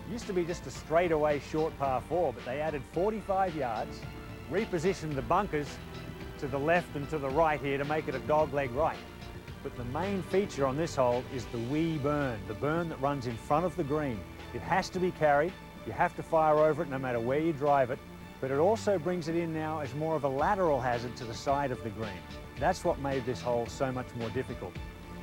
It used to be just a straightaway short par 4, but they added 45 yards, repositioned the bunkers to the left and to the right here to make it a dogleg right. But the main feature on this hole is the wee burn, the burn that runs in front of the green. It has to be carried. You have to fire over it no matter where you drive it, but it also brings it in now as more of a lateral hazard to the side of the green. That's what made this hole so much more difficult.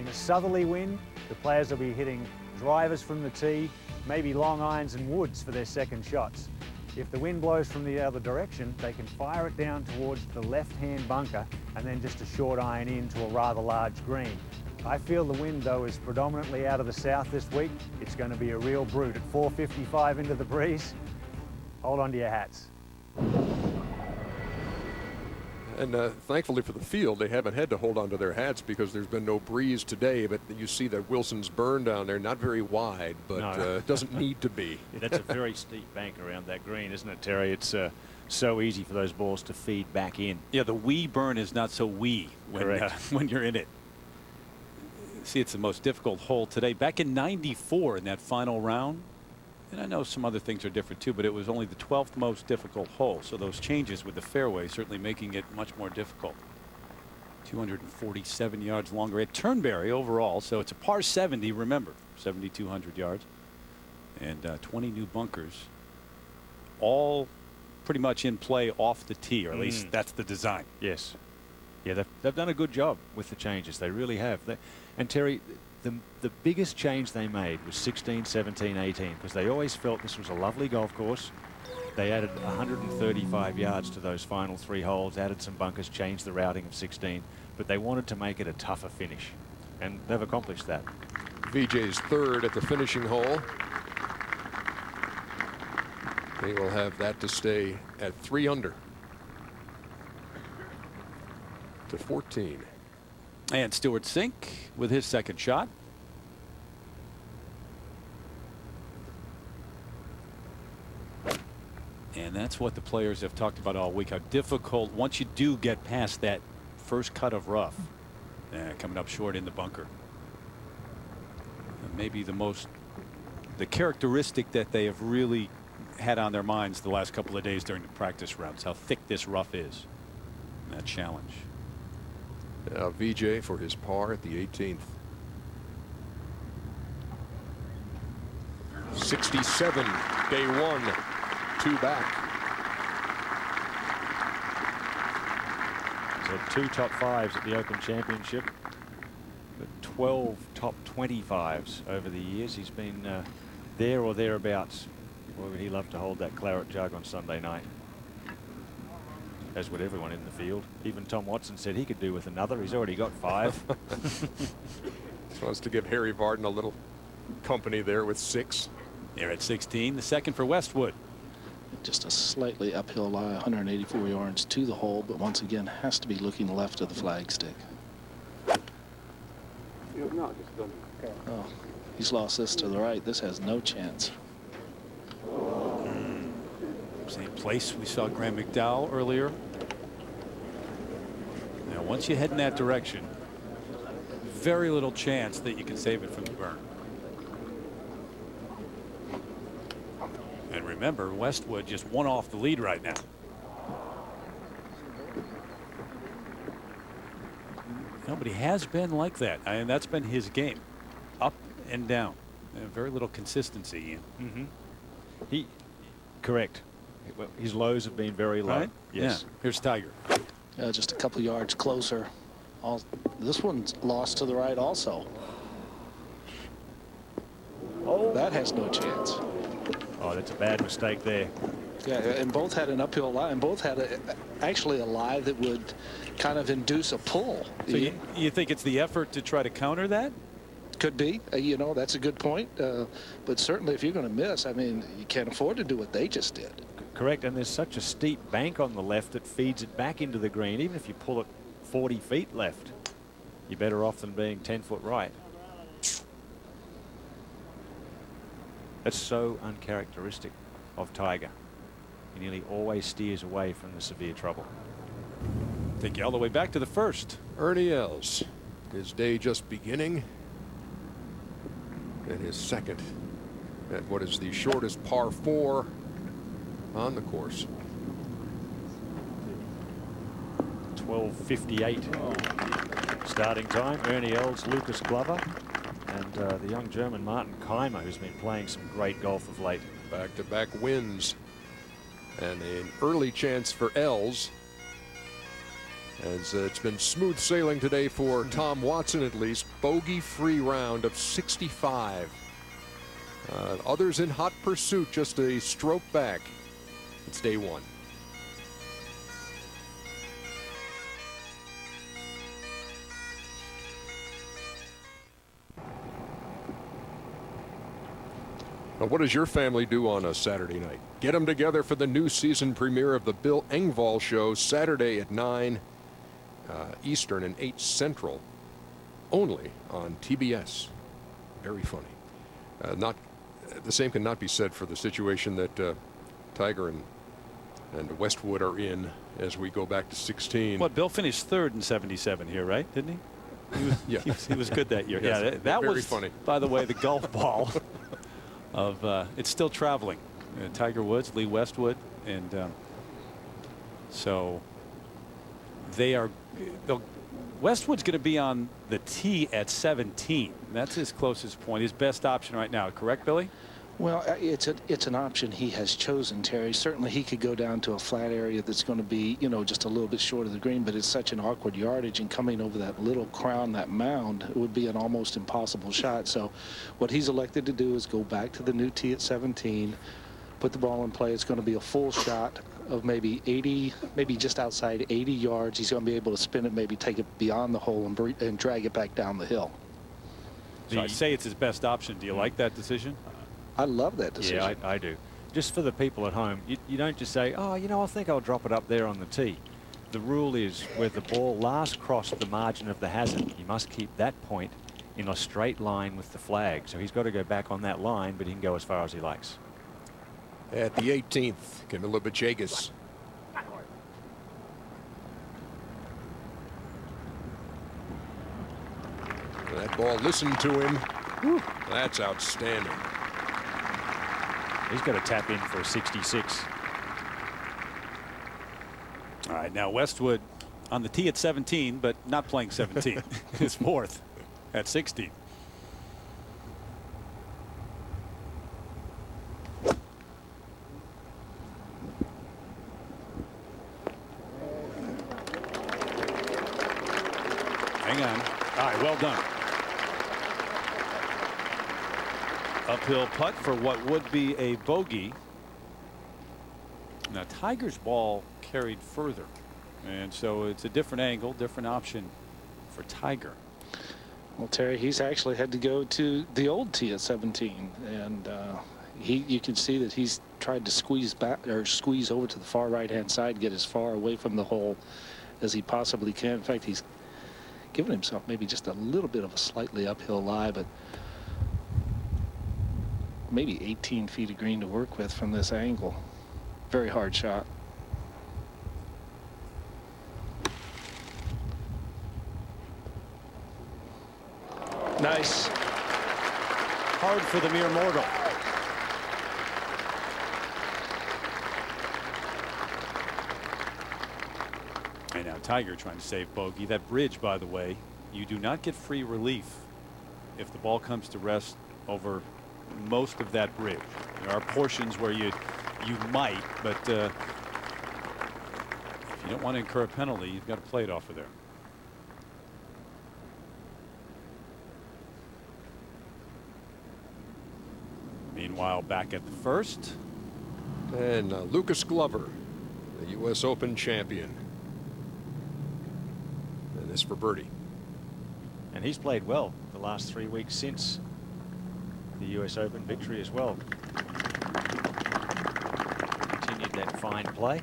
In a southerly wind, the players will be hitting drivers from the tee, maybe long irons and woods for their second shots. If the wind blows from the other direction, they can fire it down towards the left-hand bunker and then just a short iron into a rather large green. I feel the wind, though, is predominantly out of the south this week. It's going to be a real brute at 455 into the breeze. Hold on to your hats. And thankfully for the field, they haven't had to hold on to their hats because there's been no breeze today. But you see that Wilson's burn down there, not very wide, but it doesn't need to be. Yeah, that's a very steep bank around that green, isn't it, Terry? It's so easy for those balls to feed back in. Yeah, the wee burn is not so wee when you're in it. See, it's the most difficult hole today. Back in '94 in that final round, and I know some other things are different too, but it was only the 12th most difficult hole. So those changes with the fairway certainly making it much more difficult. 247 yards longer at Turnberry overall. So it's a par 70, remember, 7,200 yards, and 20 new bunkers, all pretty much in play off the tee, or at least that's the design. Yes. Yeah, they've done a good job with the changes. They really have. And Terry, the biggest change they made was 16, 17, 18, because they always felt this was a lovely golf course. They added 135 yards to those final 3 holes, added some bunkers, changed the routing of 16, but they wanted to make it a tougher finish, and they've accomplished that. VJ's third at the finishing hole. They will have that to stay at 3 under to 14. And Stewart Cink with his second shot. And that's what the players have talked about all week, how difficult once you do get past that first cut of rough, coming up short in the bunker. And maybe the characteristic that they have really had on their minds the last couple of days during the practice rounds, how thick this rough is. That challenge. Now VJ for his par at the 18th. 67, day 1, 2 back. So 2 top 5s at the Open Championship, but 12 top 25s over the years. He's been there or thereabouts. Boy, would he love to hold that claret jug on Sunday night. As would everyone in the field. Even Tom Watson said he could do with another. He's already got 5. Just wants to give Harry Vardon a little company there with 6. They're at 16, the second for Westwood. Just a slightly uphill lie, 184 yards to the hole, but once again has to be looking left of the flagstick. Oh, he's lost this to the right. This has no chance. Same place we saw Graham McDowell earlier. Now, once you head in that direction, very little chance that you can save it from the burn. And remember, Westwood just 1 off the lead right now. Nobody has been like that, and that's been his game, up and down. And very little consistency in. Correct. Well, his lows have been very low. Right? Yes. Yeah. Here's Tiger. Just a couple yards closer. This one's lost to the right also. Oh, that has no chance. Oh, that's a bad mistake there. Yeah, and both had an uphill lie, and both had actually a lie that would kind of induce a pull. So you think it's the effort to try to counter that? Could be. You know, that's a good point. But certainly if you're going to miss, I mean, you can't afford to do what they just did. Correct, and there's such a steep bank on the left that feeds it back into the green. Even if you pull it 40 feet left, you're better off than being 10 foot right. That's so uncharacteristic of Tiger. He nearly always steers away from the severe trouble. Take you all the way back to the first. Ernie Els, his day just beginning, and his second at what is the shortest par 4 on the course. 12:58 starting time. Ernie Els, Lucas Glover, and the young German Martin Keimer, who's been playing some great golf of late. Back-to-back wins, and an early chance for Els, as it's been smooth sailing today for Tom Watson, at least. Bogey-free round of 65. Others in hot pursuit, just a stroke back. It's day 1. Now, what does your family do on a Saturday night? Get them together for the new season premiere of the Bill Engvall Show, Saturday at 9 Eastern and 8 Central, only on TBS. Very funny. The same cannot be said for the situation that Tiger and Westwood are in as we go back to 16. What, Bill finished 3rd in 77 here, right? Didn't he? He was good that year. Yes, Yeah, that very was funny. By the way, the golf ball of it's still traveling. Tiger Woods, Lee Westwood, and so they are. Westwood's going to be on the tee at 17. That's his closest point, his best option right now. Correct, Billy? Well, it's an option he has chosen, Terry. Certainly he could go down to a flat area that's going to be, you know, just a little bit short of the green, but it's such an awkward yardage, and coming over that little crown, that mound, it would be an almost impossible shot. So what he's elected to do is go back to the new tee at 17, put the ball in play. It's going to be a full shot of maybe 80, maybe just outside 80 yards. He's going to be able to spin it, maybe take it beyond the hole and drag it back down the hill. So I say it's his best option. Do you like that decision? I love that decision. Yeah, I do. Just for the people at home, you don't just say, oh, you know, I think I'll drop it up there on the tee. The rule is where the ball last crossed the margin of the hazard, you must keep that point in a straight line with the flag. So he's got to go back on that line, but he can go as far as he likes. At the 18th, Camilo Villegas. That ball listened to him. Whew, that's outstanding. He's got to tap in for a 66. All right, now Westwood on the tee at 17, but not playing 17. His fourth at 16. Hang on. All right, well done. Uphill putt for what would be a bogey. Now Tiger's ball carried further, and so it's a different angle, different option for Tiger. Well, Terry, he's actually had to go to the old tee at 17, and you can see that he's tried to squeeze back or squeeze over to the far right-hand side, get as far away from the hole as he possibly can. In fact, he's given himself maybe just a little bit of a slightly uphill lie, but maybe 18 feet of green to work with from this angle. Very hard shot. Nice. Hard for the mere mortal. And now Tiger trying to save bogey. That bridge, by the way, you do not get free relief if the ball comes to rest over most of that bridge. There are portions where you might, but if you don't want to incur a penalty, you've got to play it off of there. Meanwhile, back at the first. And Lucas Glover, the U.S. Open champion. And this for birdie. And he's played well the last 3 weeks since the U.S. Open victory as well. Continued that fine play.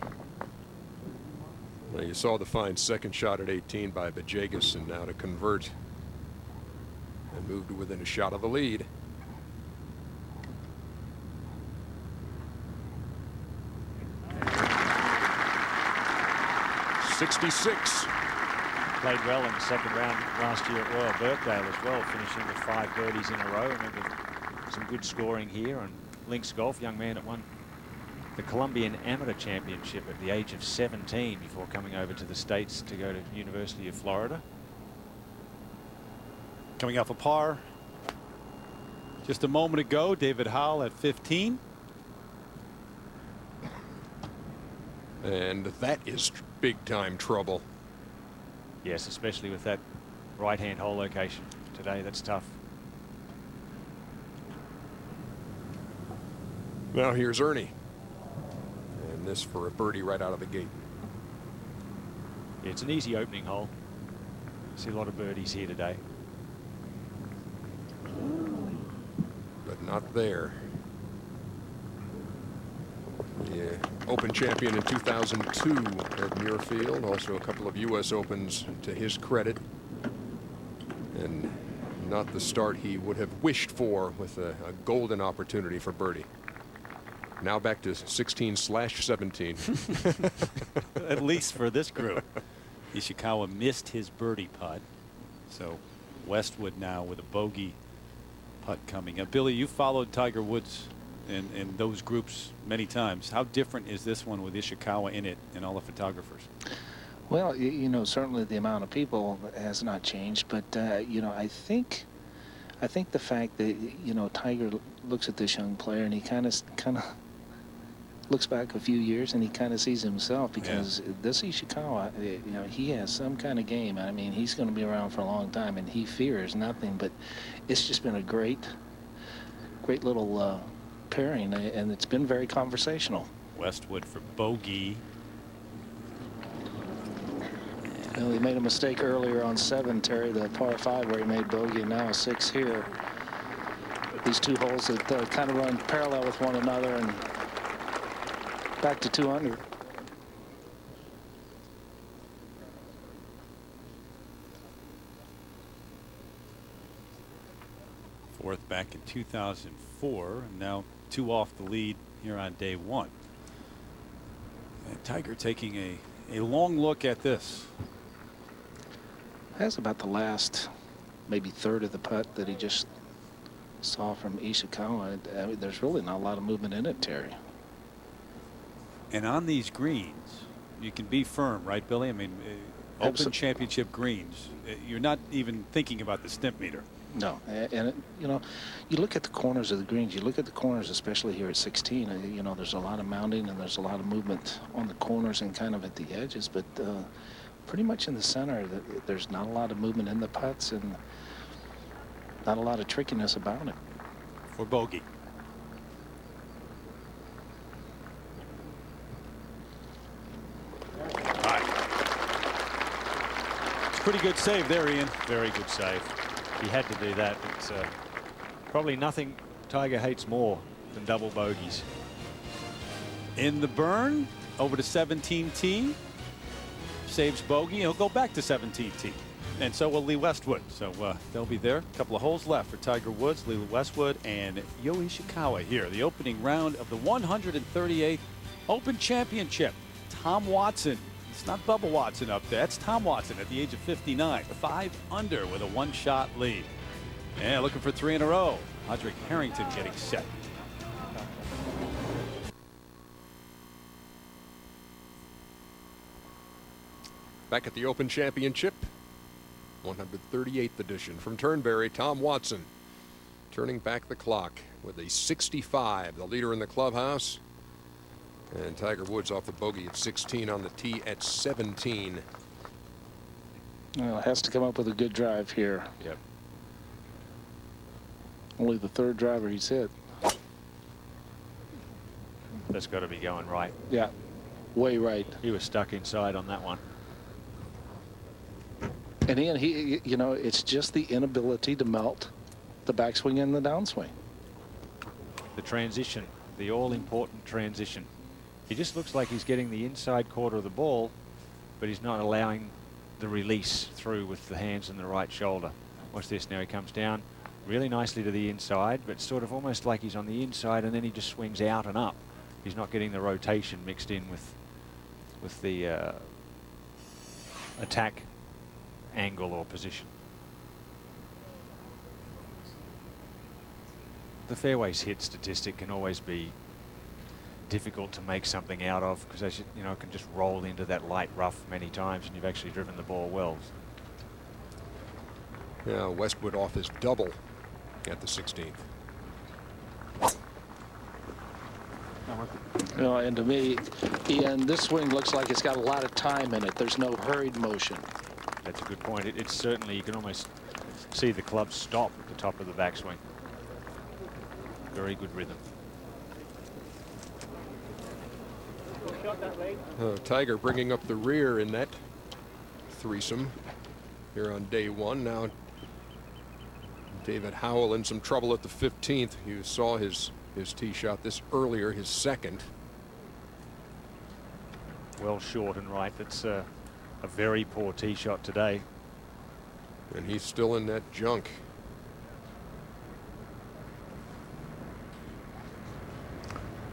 Well, you saw the fine second shot at 18 by Villegas, and now to convert and move to within a shot of the lead. '66. Played well in the second round last year at Royal Birkdale as well, finishing with 5 birdies in a row. And with some good scoring here on links golf. Young man that won the Colombian Amateur Championship at the age of 17 before coming over to the States to go to University of Florida. Coming off a par just a moment ago, David Howell at 15. And that is big time trouble. Yes, especially with that right-hand hole location today. That's tough. Now here's Ernie. And this for a birdie right out of the gate. Yeah, it's an easy opening hole. See a lot of birdies here today. But not there. The Open champion in 2002 at Muirfield, also a couple of U.S. Opens to his credit, and not the start he would have wished for with a golden opportunity for birdie. Now back to 16/17. At least for this group. Ishikawa missed his birdie putt. So Westwood now with a bogey putt coming up. Billy, you followed Tiger Woods in those groups many times. How different is this one with Ishikawa in it and all the photographers? Well, you know, certainly the amount of people has not changed, but you know, I think the fact that, you know, Tiger looks at this young player and he kind of looks back a few years and he kind of sees himself, because this Ishikawa, you know, he has some kind of game. I mean, he's going to be around for a long time and he fears nothing, but it's just been a great little pairing, and it's been very conversational. Westwood for bogey. Well, he made a mistake earlier on 7, Terry, the par 5 where he made bogey, and now a 6 here. These two holes that kind of run parallel with one another, and back to 2 under. Fourth back in 2004, and now 2 off the lead here on day 1. And Tiger taking a long look at this. That's about the last maybe third of the putt that he just saw from Ishikawa. I mean, there's really not a lot of movement in it, Terry. And on these greens, you can be firm, right, Billy? I mean, Open Championship greens, you're not even thinking about the stimp meter. No, and you know, you look at the corners of the greens. You look at the corners, especially here at 16. You know, there's a lot of mounding and there's a lot of movement on the corners and kind of at the edges, but pretty much in the center, there's not a lot of movement in the putts and not a lot of trickiness about it. For bogey. Pretty good save there, Ian. Very good save. He had to do that. It's probably nothing Tiger hates more than double bogeys. In the burn, over to 17T. Saves bogey. He'll go back to 17T. And so will Lee Westwood. So they'll be there. A couple of holes left for Tiger Woods, Lee Westwood, and Yo Ishikawa here. The opening round of the 138th Open Championship. Tom Watson. It's not Bubba Watson up there. It's Tom Watson at the age of 59. 5 under with a 1-shot lead. And looking for 3 in a row. Audric Harrington getting set. Back at the Open Championship, 138th edition from Turnberry, Tom Watson turning back the clock with a 65, the leader in the clubhouse. And Tiger Woods off the bogey at 16 on the tee at 17. Well, it has to come up with a good drive here. Yep. Only the 3rd driver he's hit. That's got to be going right. Yeah, way right. He was stuck inside on that one. And Ian, you know, it's just the inability to melt the backswing and the downswing. The transition, the all-important transition. He just looks like he's getting the inside quarter of the ball, but he's not allowing the release through with the hands and the right shoulder. Watch this now. He comes down really nicely to the inside, but sort of almost like he's on the inside, and then he just swings out and up. He's not getting the rotation mixed in with the attack angle or position. The fairways hit statistic can always be difficult to make something out of, because as you know, it can just roll into that light rough many times and you've actually driven the ball well. Yeah, Westwood off his double at the 16th. You know, and to me, Ian, this swing looks like it's got a lot of time in it. There's no hurried motion. That's a good point. It's certainly, you can almost see the club stop at the top of the backswing. Very good rhythm. Tiger bringing up the rear in that threesome here on day 1. Now David Howell in some trouble at the 15th. You saw his tee shot this earlier, his 2nd. Well short and right. That's a very poor tee shot today. And he's still in that junk.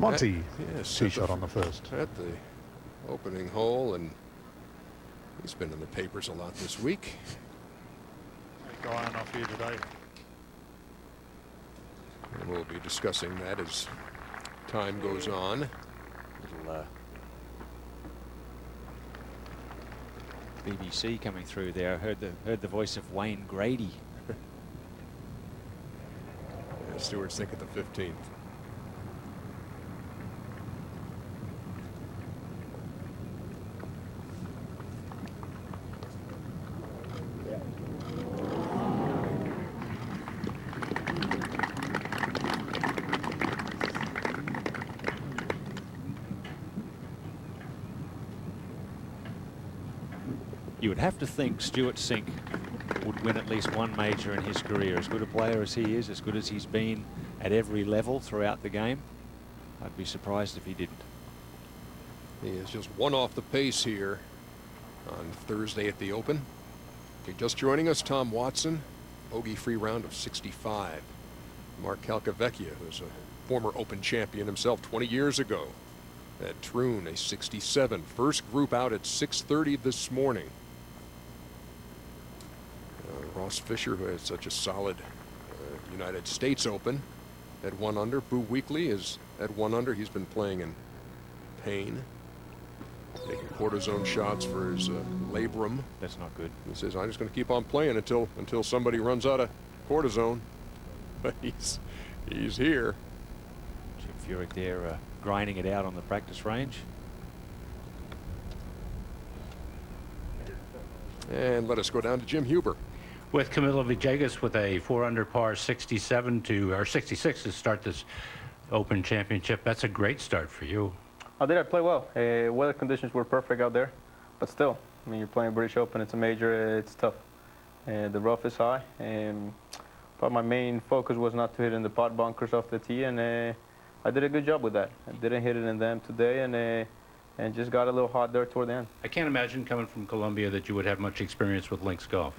Monty, yes, tee shot on the first. At the opening hole, and he's been in the papers a lot this week. drying off here today. And we'll be discussing that as time goes on. Little BBC coming through there. I heard the voice of Wayne Grady. Yeah, Stewart's think at the 15th. You would have to think Stuart Sink would win at least one major in his career. As good a player as he is, as good as he's been at every level throughout the game, I'd be surprised if he didn't. He is just one off the pace here on Thursday at the Open. Okay, just joining us, Tom Watson, bogey-free round of 65. Mark Calcavecchia, who's a former Open champion himself 20 years ago at Troon, a 67. First group out at 6:30 this morning. Ross Fisher, who had such a solid United States Open, at 1 under. Boo Weekley is at 1 under. He's been playing in pain, taking cortisone shots for his labrum. That's not good. He says, I'm just going to keep on playing until somebody runs out of cortisone. But he's here. Jim Furyk there grinding it out on the practice range. And let us go down to Jim Huber. With Camilo Villegas with a 4 under par 67 or 66 to start this Open Championship. That's a great start for you. I play well. Weather conditions were perfect out there, but still, I mean, you're playing British Open. It's a major. It's tough. The rough is high, but my main focus was not to hit in the pot bunkers off the tee, and I did a good job with that. I didn't hit it in them today, and just got a little hot there toward the end. I can't imagine coming from Colombia that you would have much experience with links golf.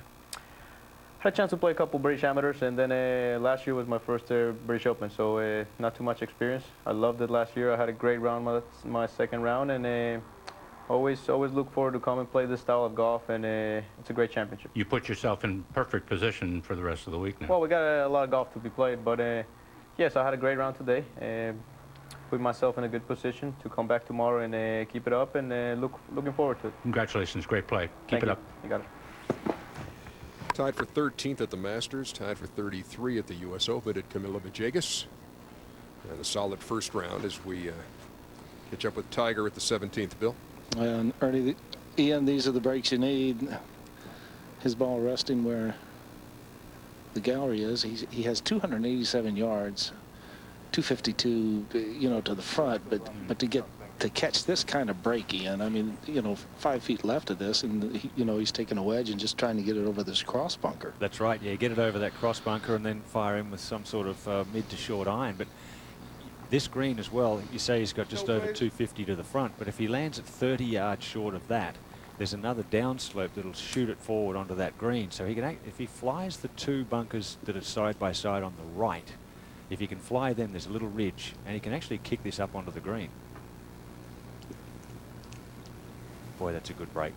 Had a chance to play a couple British amateurs, and then last year was my first British Open, so not too much experience. I loved it last year. I had a great round my second round, and always look forward to come and play this style of golf, and it's a great championship. You put yourself in perfect position for the rest of the week now. Well, we got a lot of golf to be played, but yes, I had a great round today. Put myself in a good position to come back tomorrow and keep it up, and looking forward to it. Congratulations, great play. Keep it up. You got it. Tied for 13th at the Masters, tied for 33 at the U.S. Open at Camilo Villegas. And a solid first round as we catch up with Tiger at the 17th, Bill. And Ernie, Ian, these are the breaks you need. His ball resting where the gallery is. He has 287 yards, 252, to the front, but to catch this kind of break, Ian, I mean, 5 feet left of this, and he's taking a wedge and just trying to get it over this cross bunker. That's right. Yeah, get it over that cross bunker and then fire in with some sort of mid to short iron. But this green as well, you say he's got just over 250 to the front, but if he lands at 30 yards short of that, there's another downslope that'll shoot it forward onto that green. So he can, if he flies the 2 bunkers that are side by side on the right, if he can fly them, there's a little ridge, and he can actually kick this up onto the green. Boy, that's a good break.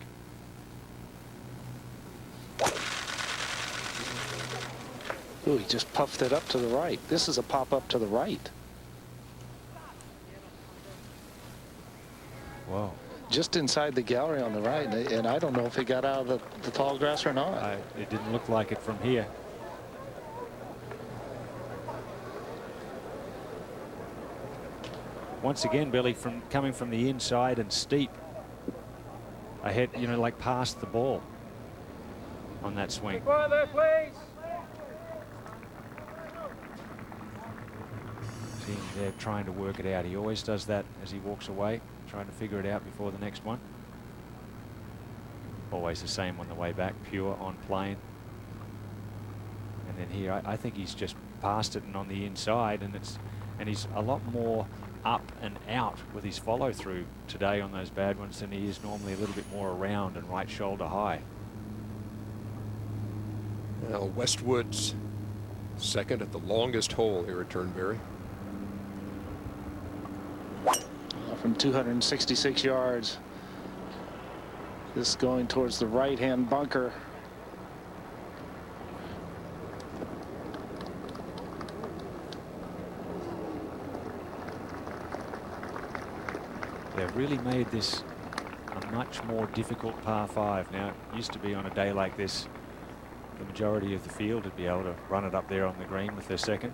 Oh, he just puffed it up to the right. This is a pop up to the right. Whoa. Just inside the gallery on the right, and I don't know if he got out of the tall grass or not. It didn't look like it from here. Once again, Billy, coming from the inside and steep. Ahead, like past the ball on that swing. Further, please. See, they're trying to work it out. He always does that as he walks away, trying to figure it out before the next one. Always the same on the way back, pure on plane. And then here, I think he's just past it and on the inside, and he's a lot more up and out with his follow through today on those bad ones than he is normally, a little bit more around and right shoulder high. Now Westwood's second at the longest hole here at Turnberry. From 266 yards. This going towards the right-hand bunker. They've really made this a much more difficult par 5. Now, it used to be on a day like this, the majority of the field would be able to run it up there on the green with their second.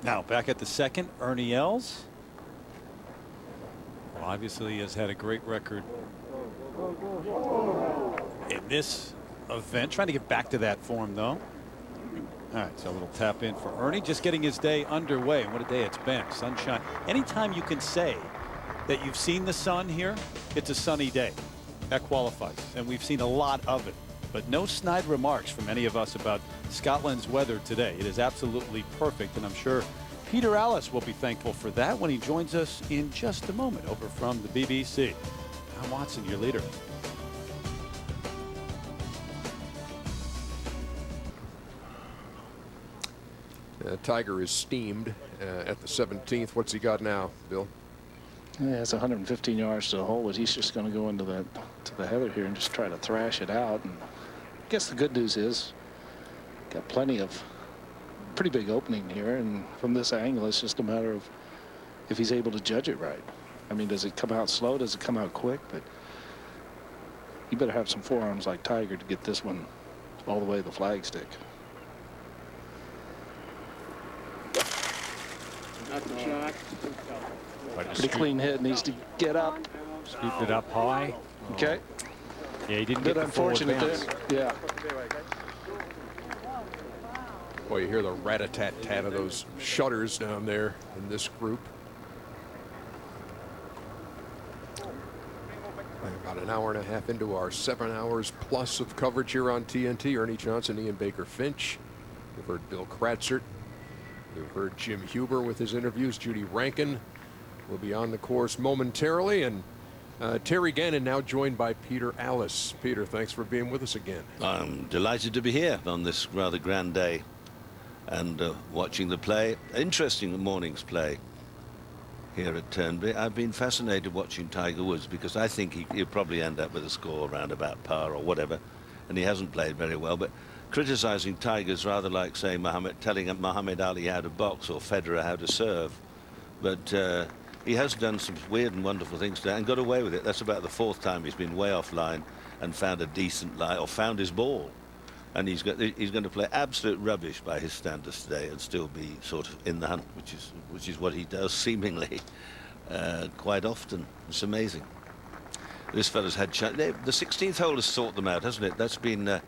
Now back at the second, Ernie Els. Well, obviously has had a great record in this event. Trying to get back to that form, though. All right, so a little tap in for Ernie, just getting his day underway. And what a day it's been. Sunshine. Anytime you can say that you've seen the sun here, it's a sunny day. That qualifies, and we've seen a lot of it. But no snide remarks from any of us about Scotland's weather today. It is absolutely perfect, and I'm sure Peter Allis will be thankful for that when he joins us in just a moment over from the BBC. Tom Watson, your leader. Tiger is steamed at the 17th. What's he got now, Bill? He has 115 yards to the hole, but he's just going to go into the heather here and just try to thrash it out. And I guess the good news is got plenty of pretty big opening here, and from this angle it's just a matter of if he's able to judge it right. I mean, does it come out slow? Does it come out quick? But you better have some forearms like Tiger to get this one all the way to the flagstick. Pretty clean hit, needs to get up. Scooped it up high. Okay. Yeah, he didn't get the unfortunate forward bounce. there. Yeah. Boy, you hear the rat-a-tat-tat of those shutters down there in this group. About an hour and a half into our 7 hours plus of coverage here on TNT. Ernie Johnson, Ian Baker Finch. We've heard Bill Kratzert. We've heard Jim Huber with his interviews. Judy Rankin will be on the course momentarily. And Terry Gannon now joined by Peter Allis. Peter, thanks for being with us again. I'm delighted to be here on this rather grand day and watching the play. Interesting morning's play here at Turnberry. I've been fascinated watching Tiger Woods because I think he'll probably end up with a score around about par or whatever, and he hasn't played very well. But criticizing Tiger's rather like saying telling Muhammad Ali how to box or Federer how to serve. But he has done some weird and wonderful things today and got away with it. That's about the 4th time he's been way off line and found a decent lie or found his ball. And he's going to play absolute rubbish by his standards today and still be sort of in the hunt, which is what he does seemingly quite often. It's amazing. This fella's had the 16th hole has sorted them out, hasn't it? That's been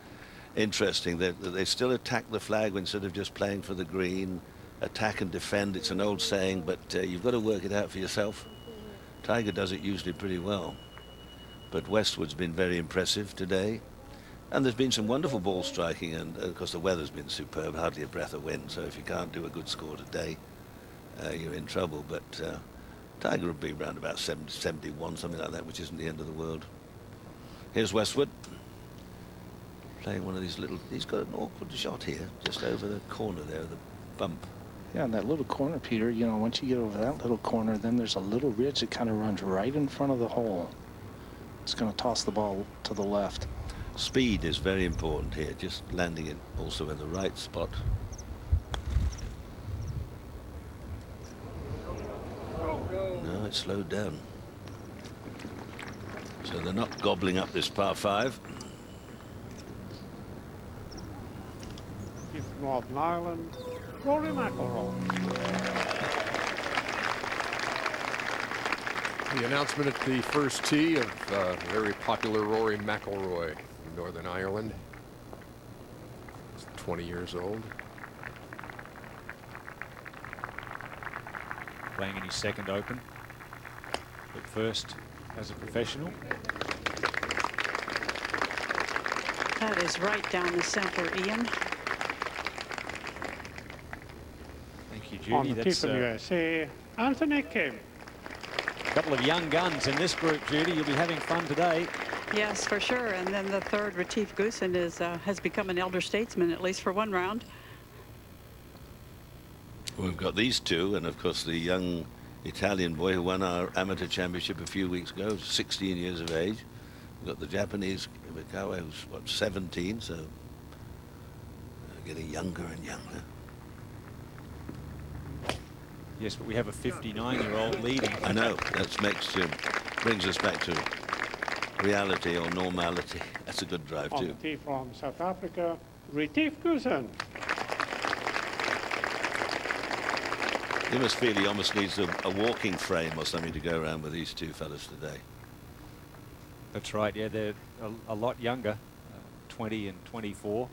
interesting. They still attack the flag instead of just playing for the green. Attack and defend. It's an old saying, but you've got to work it out for yourself. Tiger does it usually pretty well, but Westwood's been very impressive today. And there's been some wonderful ball striking, and of course the weather's been superb, hardly a breath of wind, so if you can't do a good score today, you're in trouble. But Tiger will be around about 70, 71, something like that, which isn't the end of the world. Here's Westwood playing one of these little, he's got an awkward shot here, just over the corner there, the bump. Yeah, and that little corner, Peter, you know, once you get over that little corner, then there's a little ridge that kind of runs right in front of the hole. It's going to toss the ball to the left. Speed is very important here, just landing it also in the right spot. No, it slowed down. So they're not gobbling up this par 5. Northern Ireland, Rory McIlroy. The announcement at the first tee of very popular Rory McIlroy from Northern Ireland. He's 20 years old. Playing in his second Open, but first as a professional. That is right down the center, Ian. Thank you, Judy. On the That's tee from USA, Anthony Kim. a couple of young guns in this group, Judy. You'll be having fun today. Yes, for sure. And then the third, Retief Goosen, has become an elder statesman, at least for one round. We've got these two, and of course the young Italian boy who won our amateur championship a few weeks ago, 16 years of age. We've got the Japanese Mikawa, who's what, 17, so getting younger and younger. Yes, but we have a 59-year-old leading. I know. That brings us back to reality or normality. That's a good drive, On too. the tee from South Africa, Retief Goosen. He must feel he almost needs a walking frame or something to go around with these two fellas today. That's right. Yeah, they're a lot younger, 20 and 24.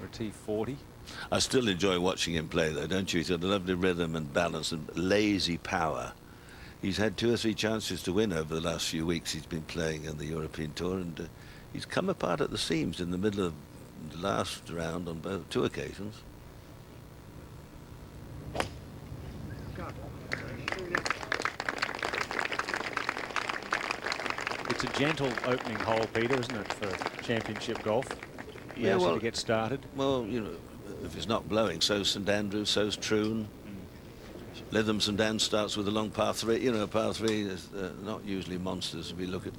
Retief 40. I still enjoy watching him play, though, don't you? He's got a lovely rhythm and balance and lazy power. He's had 2 or 3 chances to win over the last few weeks he's been playing in the European Tour, and he's come apart at the seams in the middle of the last round on 2 occasions. It's a gentle opening hole, Peter, isn't it, for championship golf? Yeah, well, to get started. Well, you know, if it's not blowing, so's St Andrews, so's Troon. Lytham St Anne starts with a long par 3. You know, par 3 is not usually monsters. If we look at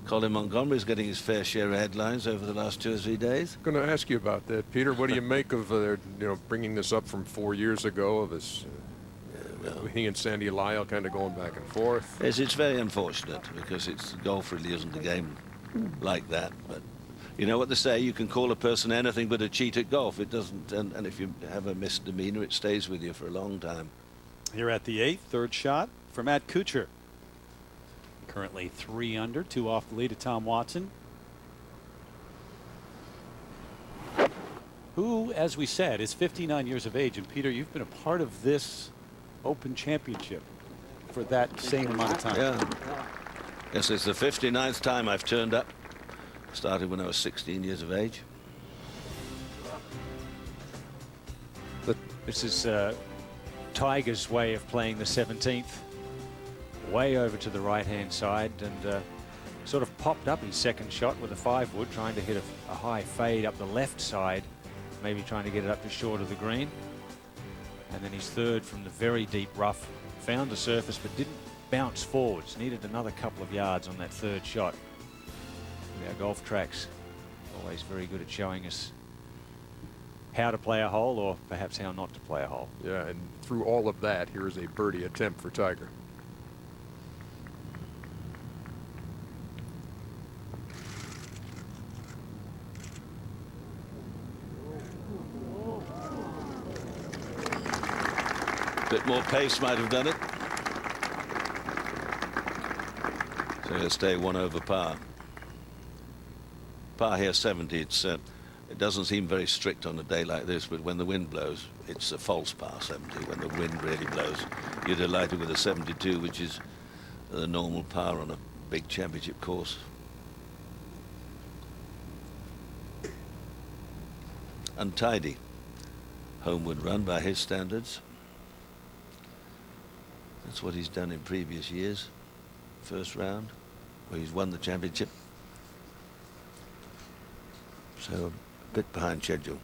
Colin Montgomery's getting his fair share of headlines over the last 2 or 3 days. Going to ask you about that, Peter. What do you make of bringing this up from 4 years ago of this? He and Sandy Lyle kind of going back and forth. Yes, it's very unfortunate because golf really isn't a game like that. But you know what they say, you can call a person anything but a cheat at golf. It doesn't, and if you have a misdemeanor, it stays with you for a long time. Here at the 8th, third shot for Matt Kuchar. Currently 3 under, 2 off the lead of Tom Watson, who, as we said, is 59 years of age. And Peter, you've been a part of this Open Championship for that same amount of time. Yeah. Yes, it's the 59th time I've turned up. Started when I was 16 years of age. This is Tiger's way of playing the 17th. Way over to the right-hand side, and sort of popped up his second shot with a 5-wood, trying to hit a high fade up the left side, maybe trying to get it up to short of the green. And then his third from the very deep rough, found the surface but didn't bounce forwards. Needed another couple of yards on that third shot. Our golf tracks always very good at showing us how to play a hole, or perhaps how not to play a hole. Yeah, and through all of that, here is a birdie attempt for Tiger. Bit more pace might have done it. So he'll stay 1 over par. Par here 70. It doesn't seem very strict on a day like this, but when the wind blows, it's a false par 70. When the wind really blows, you're delighted with a 72, which is the normal par on a big championship course. Untidy. Homeward run by his standards. That's what he's done in previous years. First round, where he's won the championship. So a bit behind schedule.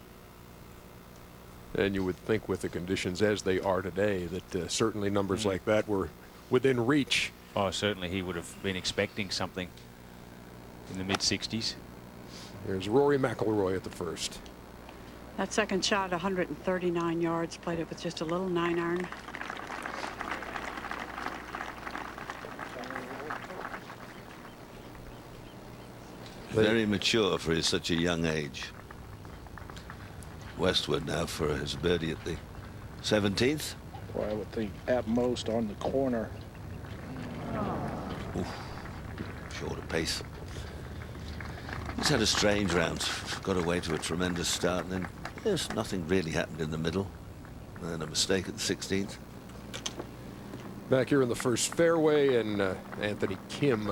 And you would think with the conditions as they are today that certainly numbers like that were within reach. Oh, certainly he would have been expecting something in the mid-60s. There's Rory McIlroy at the first. That second shot, 139 yards, played it with just a little 9-iron. Very mature for such a young age. Westward now for his birdie at the 17th. Well, I would think at most on the corner. Oof. Shorter pace. He's had a strange round. Got away to a tremendous start, and then there's nothing really happened in the middle. And a mistake at the 16th. Back here in the first fairway, and Anthony Kim.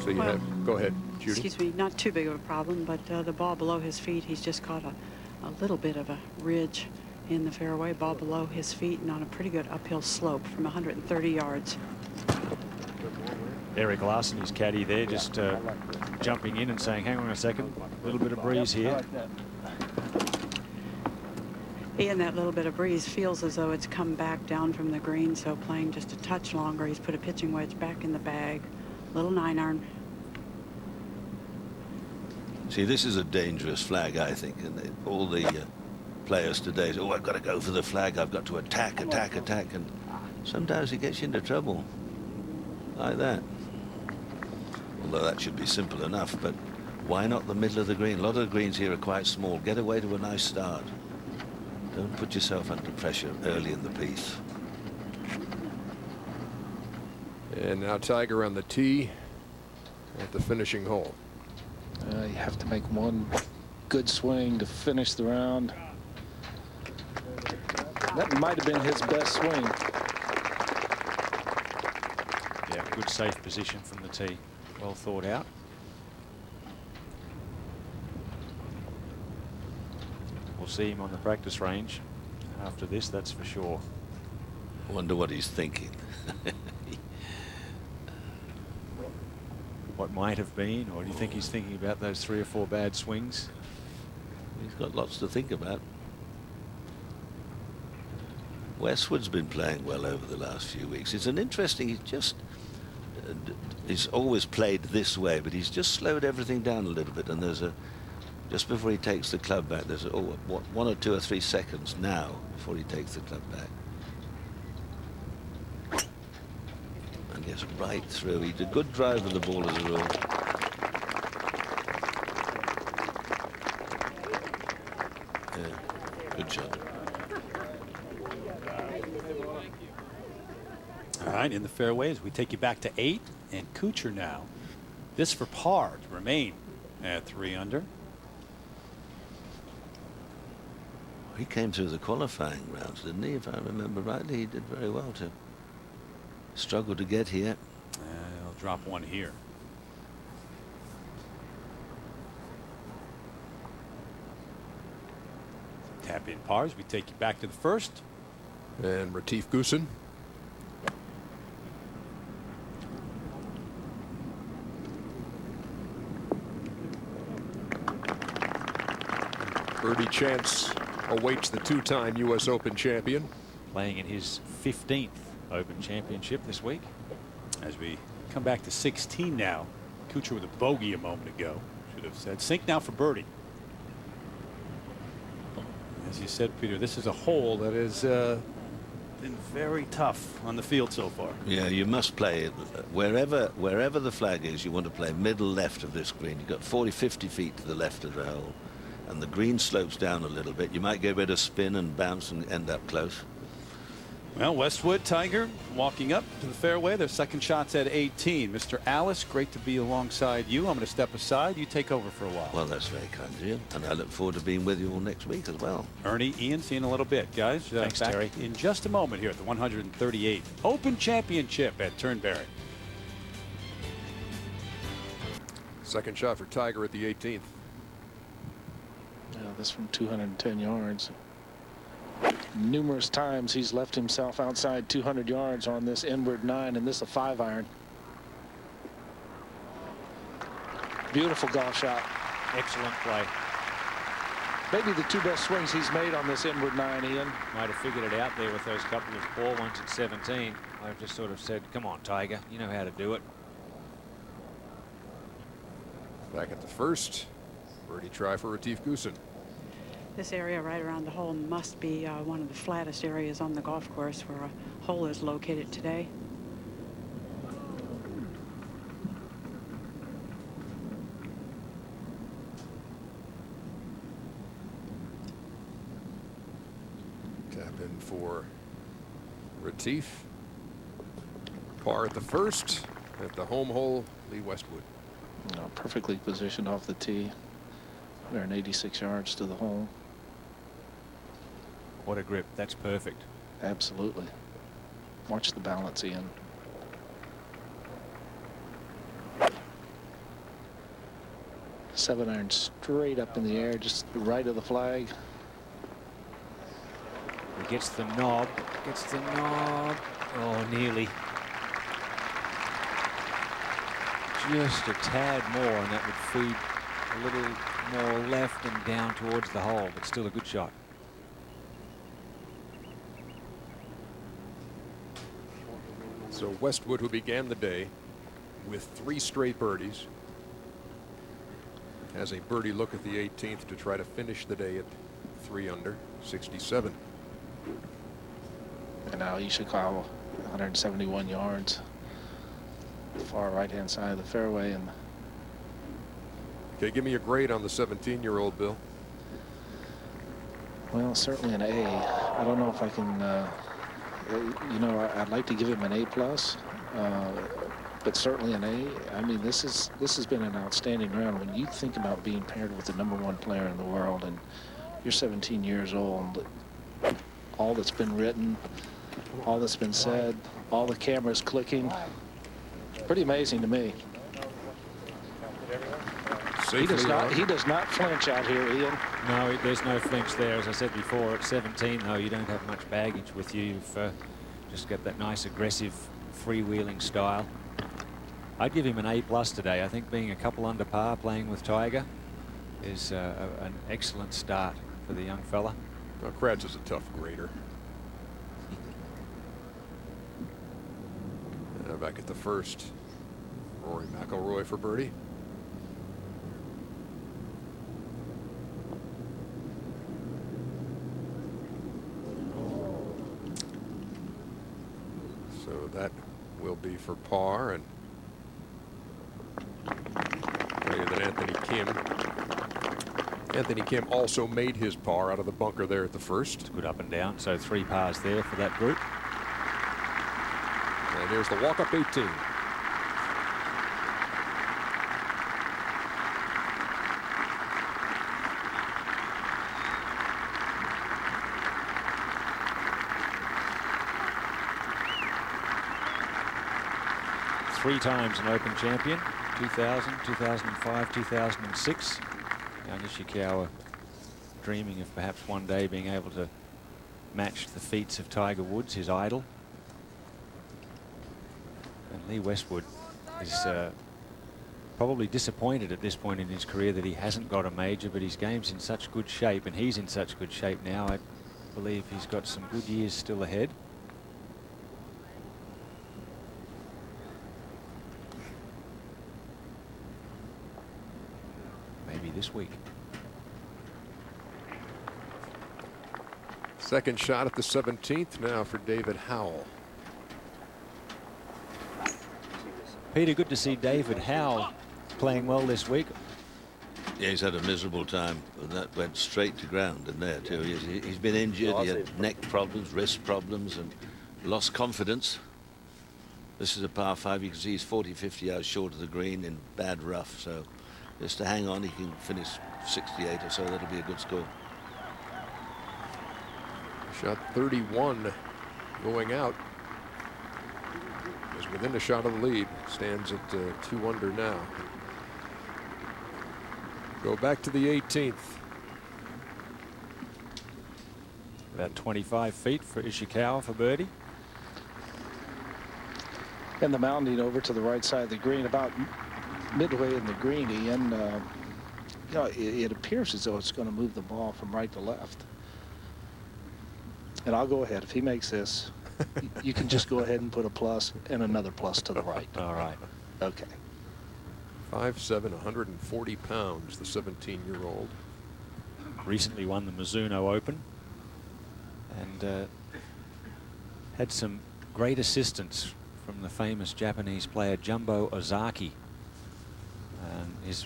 So you have, go ahead, Judy. Excuse me, not too big of a problem, but the ball below his feet, he's just caught a little bit of a ridge in the fairway, ball below his feet, and on a pretty good uphill slope from 130 yards. Eric Larson, his caddy there, just jumping in and saying, hang on a second, a little bit of breeze here. He, in that little bit of breeze, feels as though it's come back down from the green, so playing just a touch longer. He's put a pitching wedge back in the bag. Little 9-iron. See, this is a dangerous flag, I think, and all the players today. So, oh, I've got to go for the flag. I've got to attack, attack, attack. And sometimes it gets you into trouble like that. Although that should be simple enough, but why not the middle of the green? A lot of the greens here are quite small. Get away to a nice start. Don't put yourself under pressure early in the piece. And now Tiger on the tee at the finishing hole. You have to make one good swing to finish the round. That might have been his best swing. Yeah, good safe position from the tee. Well thought out. We'll see him on the practice range after this, that's for sure. I wonder what he's thinking. What might have been, or do you think he's thinking about those 3 or 4 bad swings? He's got lots to think about. Westwood's been playing well over the last few weeks. It's an interesting, he's always played this way, but he's just slowed everything down a little bit, and there's just before he takes the club back, there's 1 or 2 or 3 seconds now before he takes the club back. And gets right through. He did a good drive of the ball as a rule. Yeah, good shot. All right, in the fairways, we take you back to 8, and Kuchar now. This for par to remain at 3 under. He came through the qualifying rounds, didn't he? If I remember rightly, he did very well to struggle to get here. I'll drop one here. Tap in pars. We take you back to the first. And Retief Goosen. Birdie chance awaits the 2-time U.S. Open champion. Playing in his 15th Open Championship this week. As we come back to 16 now. Kuchar with a bogey a moment ago. Should have said sink now for birdie. As you said, Peter, this is a hole that has been very tough on the field so far. Yeah, you must play it wherever the flag is. You want to play middle left of this green. You've got 40, 50 feet to the left of the hole, and the green slopes down a little bit. You might get a bit of spin and bounce and end up close. Well, Westwood, Tiger walking up to the fairway. Their second shot's at 18. Mr. Alice, great to be alongside you. I'm going to step aside. You take over for a while. Well, that's very kind of you, and I look forward to being with you all next week as well. Ernie, Ian, see you in a little bit, guys. Thanks, back Terry. in just a moment here at the 138th Open Championship at Turnberry. Second shot for Tiger at the 18th. Yeah, this from 210 yards. Numerous times he's left himself outside 200 yards on this inward 9, and this a 5-iron. Beautiful golf shot. Excellent play. Maybe the 2 best swings he's made on this inward 9, Ian. Might have figured it out there with those couple of poor ones at 17. I've just sort of said, come on, Tiger, you know how to do it. Back at the first. Birdie try for Retief Goosen. This area right around the hole must be one of the flattest areas on the golf course where a hole is located today. Tap in for Retief. Par at the first. At the home hole, Lee Westwood. Perfectly positioned off the tee. 186 yards to the hole. What a grip. That's perfect. Absolutely. Watch the balance, Ian. Seven-iron straight up in the air, just right of the flag. He gets the knob. Gets the knob. Oh, nearly. Just a tad more, and that would feed a little more left and down towards the hole, but still a good shot. So Westwood, who began the day with 3 straight birdies, has a birdie look at the 18th to try to finish the day at 3 under, 67. And now Ishikawa, 171 yards. Far right-hand side of the fairway. And okay, give me a grade on the 17-year-old, Bill. well, certainly an A. I don't know if I can, you know, I'd like to give him an A+, but certainly an A. I mean, this has been an outstanding round. When you think about being paired with the #1 player in the world, and you're 17 years old, all that's been written, all that's been said, all the cameras clicking, it's pretty amazing to me. He does not flinch out here, Ian. No, there's no flinch there. As I said before, at 17, though, you don't have much baggage with you. You've just got that nice, aggressive, freewheeling style. I'd give him an A+ today. I think being a couple under par, playing with Tiger, is an excellent start for the young fella. Well, Kratz is a tough grader. Back at the first, Rory McIlroy for birdie. So that will be for par, and tell you that Anthony Kim also made his par out of the bunker there at the first. It's good up and down, so 3 pars there for that group. And here's the walk-up 18. Three times an Open champion, 2000, 2005, 2006. Now Nishikawa dreaming of perhaps one day being able to match the feats of Tiger Woods, his idol. And Lee Westwood is probably disappointed at this point in his career that he hasn't got a major, but his game's in such good shape, and he's in such good shape now. I believe he's got some good years still ahead. Maybe this week. Second shot at the 17th now for David Howell. Peter, good to see David Howell playing well this week. Yeah, he's had a miserable time. That went straight to ground in there too. He's been injured. He had neck problems, wrist problems, and lost confidence. This is a par 5. You can see he's 40, 50 yards short of the green in bad rough. So just to hang on, he can finish 68 or so. That'll be a good score. Shot 31 going out. Is within a shot of the lead. Stands at 2 under now. Go back to the 18th. About 25 feet for Ishikawa for birdie. And the mounting over to the right side of the green, about midway in the green, Ian. You know, it appears as though it's going to move the ball from right to left. And I'll go ahead. If he makes this, you can just go ahead and put a plus and another plus to the right. All right. Okay. 5'7", 140 pounds, the 17-year-old. Recently won the Mizuno Open and had some great assistance from the famous Japanese player Jumbo Ozaki.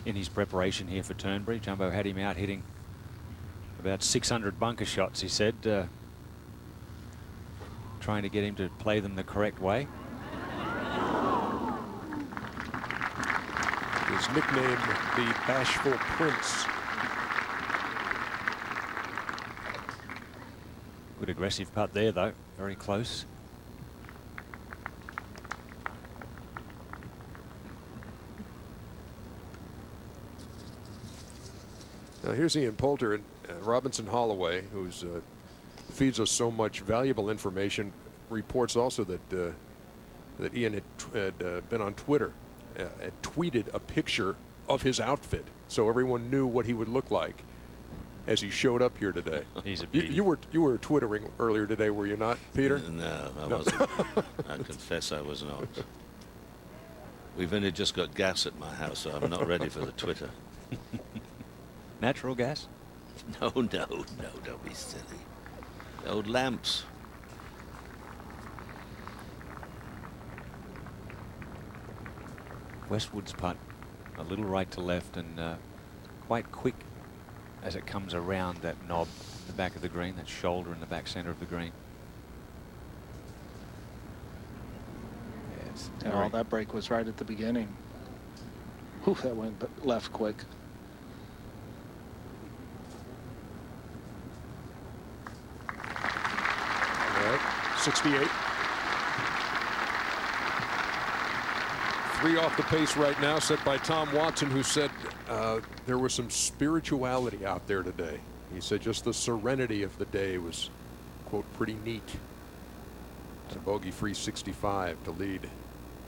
In his preparation here for Turnberry, Jumbo had him out hitting about 600 bunker shots, he said, trying to get him to play them the correct way. His nickname, the Bashful Prince. Good aggressive putt there, though. Very close. Now here's Ian Poulter and Robinson Holloway, who's feeds us so much valuable information. Reports also that that Ian had been on Twitter, and tweeted a picture of his outfit, so everyone knew what he would look like as he showed up here today. He's a beauty. You were twittering earlier today, were you not, Peter? No, I wasn't. I confess I was not. We've only just got gas at my house, so I'm not ready for the Twitter. Natural gas? No, don't be silly. Old lamps. Westwood's putt, a little right to left and quite quick as it comes around that knob in the back of the green, that shoulder in the back centre of the green. Yes. Oh, that break was right at the beginning. Whew, that went left quick. All right, 68. 3 off the pace right now, set by Tom Watson, who said there was some spirituality out there today. He said just the serenity of the day was, quote, pretty neat. It's a bogey-free 65 to lead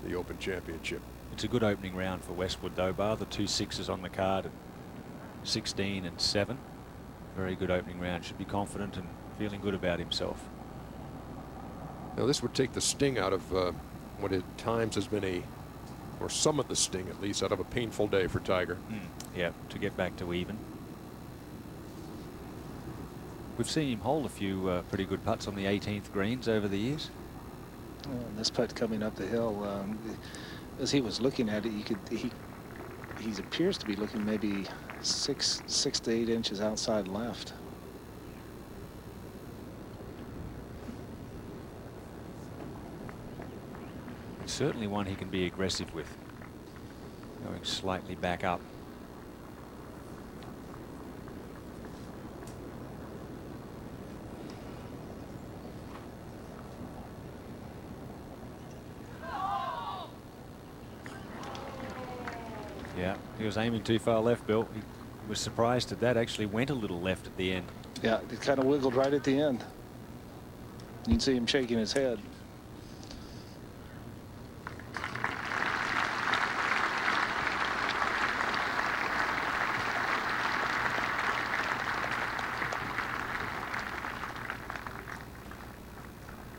the Open Championship. It's a good opening round for Westwood, though, bar the 2 6s on the card at 16 and 7. Very good opening round. Should be confident and feeling good about himself. Now, this would take the sting out of what at times has been or some of the sting at least, out of a painful day for Tiger. Yeah, to get back to even. We've seen him hold a few pretty good putts on the 18th greens over the years. And this putt coming up the hill, as he was looking at it, he appears to be looking maybe 6 to 8 inches outside left. Certainly one he can be aggressive with. Going slightly back up. Yeah, he was aiming too far left, Bill. He was surprised at that. Actually went a little left at the end. Yeah, it kind of wiggled right at the end. You can see him shaking his head.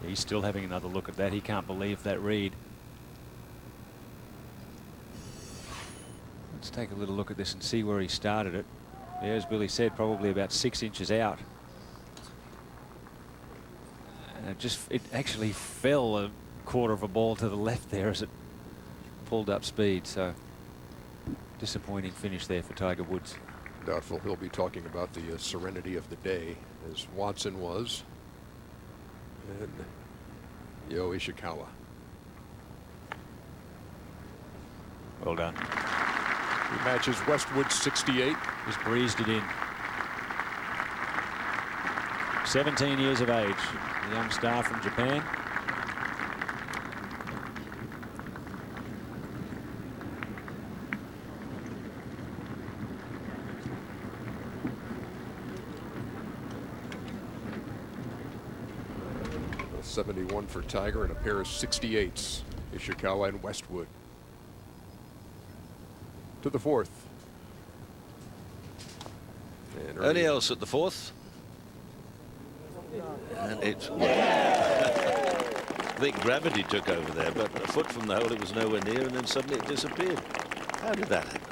He's still having another look at that. He can't believe that read. Let's take a little look at this and see where he started it. Yeah, as Billy said, probably about 6 inches out. And it actually fell a quarter of a ball to the left there as it pulled up speed. So disappointing finish there for Tiger Woods. Doubtful he'll be talking about the serenity of the day, as Watson was. And Yo Ishikawa. Well done. He matches Westwood's 68. Just breezed it in. 17 years of age, the young star from Japan. A 71 for Tiger and a pair of 68s, Ishikawa and Westwood. To the 4th. And Only else at the 4th. And it's... I think gravity took over there, but a foot from the hole it was nowhere near, and then suddenly it disappeared. How did that happen?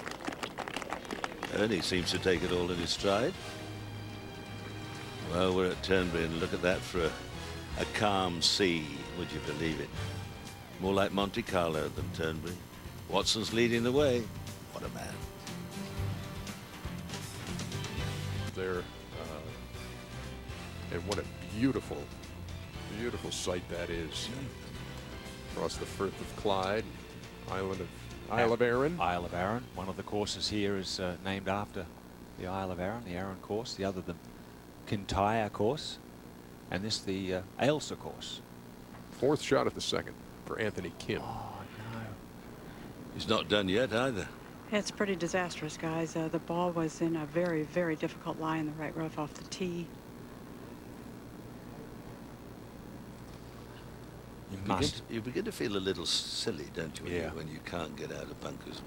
Ernie seems to take it all in his stride. Well, we're at Turnberry, and look at that for a calm sea. Would you believe it? More like Monte Carlo than Turnberry. Watson's leading the way. What a man. There, and what a beautiful, beautiful sight that is. Across the Firth of Clyde, Isle of Arran. Isle of Arran. One of the courses here is named after the Isle of Arran, the Arran course. The other, the Kintyre course. And this, the Ailsa course. 4th shot of the 2nd for Anthony Kim. Oh, no. He's not done yet either. It's pretty disastrous, guys. The ball was in a very, very difficult lie in the right rough off the tee. You begin to feel a little silly, don't you, Yeah. when you can't get out of bunkers.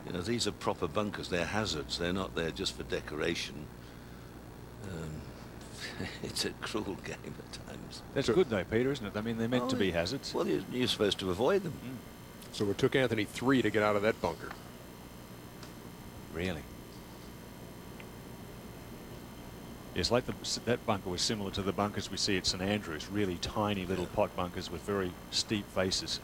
You know, these are proper bunkers. They're hazards. They're not there just for decoration. It's a cruel game at times. That's good, though, Peter, isn't it? I mean, they're meant to be hazards. Well, you're supposed to avoid them. So it took Anthony 3 to get out of that bunker. Really? It's like that bunker was similar to the bunkers we see at St Andrews, really tiny little pot bunkers with very steep faces.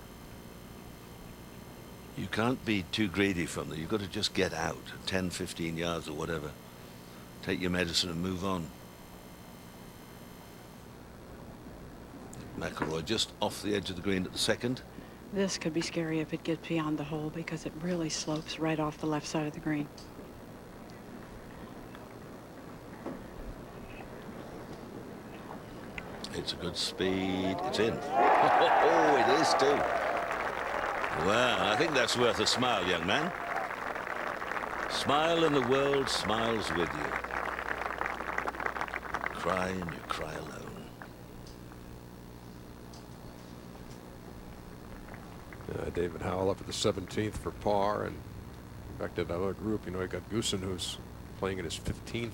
You can't be too greedy from them. You've got to just get out 10, 15 yards or whatever. Take your medicine and move on. McIlroy just off the edge of the green at the second. This could be scary if it gets beyond the hole because it really slopes right off the left side of the green. It's a good speed. It's in. Oh, it is too. Well, I think that's worth a smile, young man. Smile and the world smiles with you. Cry and you cry alone. David Howell up at the 17th for par, and back to that other group. You know, you got Goosen, who's playing in his 15th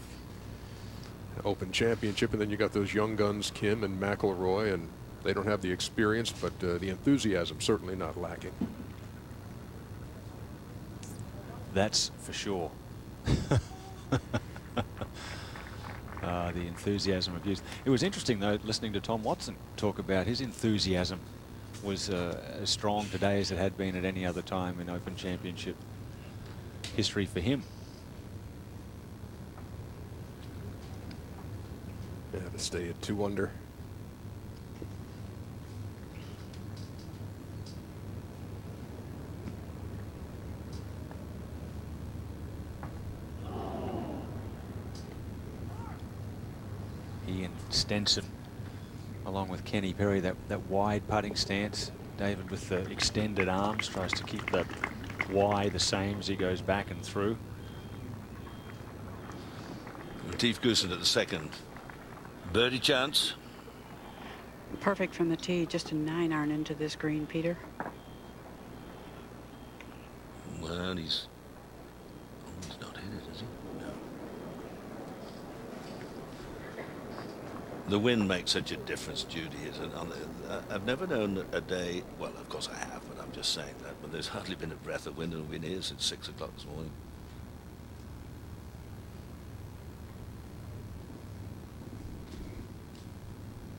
Open Championship, and then you got those young guns, Kim and McIlroy, and they don't have the experience, but the enthusiasm certainly not lacking. That's for sure. The enthusiasm of youth. It was interesting, though, listening to Tom Watson talk about his enthusiasm was as strong today as it had been at any other time in Open Championship history for him. Yeah, to stay at 2 under. He and Stenson, along with Kenny Perry, that wide putting stance. David with the extended arms tries to keep the Y the same as he goes back and through. Steve Goosen at the second. Birdie chance. Perfect from the tee, just a 9-iron into this green, Peter. Well, he's not hit it, is he? No. The wind makes such a difference, Judy. I've never known a day, well, of course I have, but I'm just saying that, but there's hardly been a breath of wind, and we've been here since 6 o'clock this morning.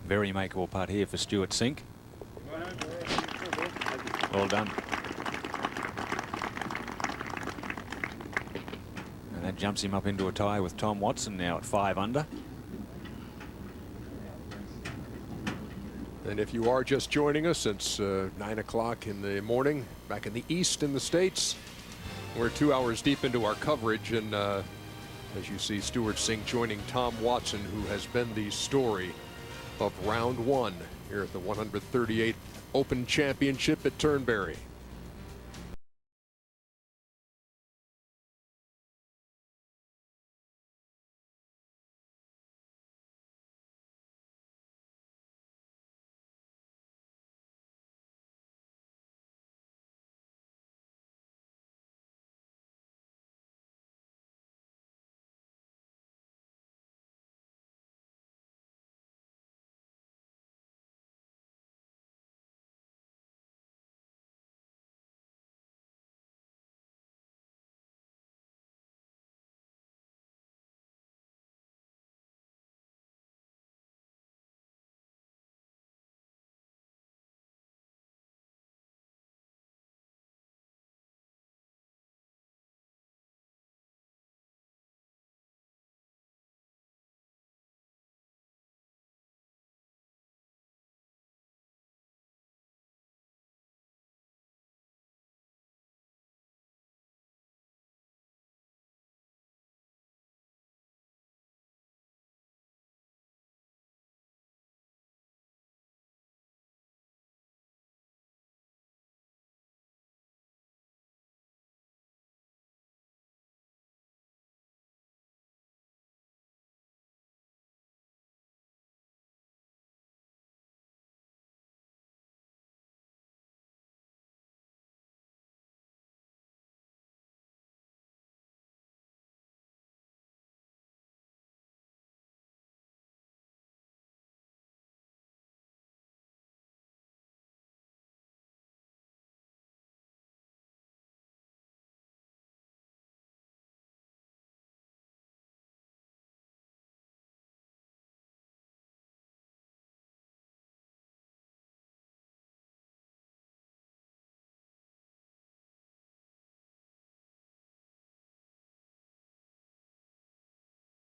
Very makeable putt here for Stuart Sink. Well done. And that jumps him up into a tie with Tom Watson now at 5 under. And if you are just joining us, it's 9 o'clock in the morning back in the East in the States. We're 2 hours deep into our coverage, and as you see, Stuart Sink joining Tom Watson, who has been the story of round 1 here at the 138th Open Championship at Turnberry.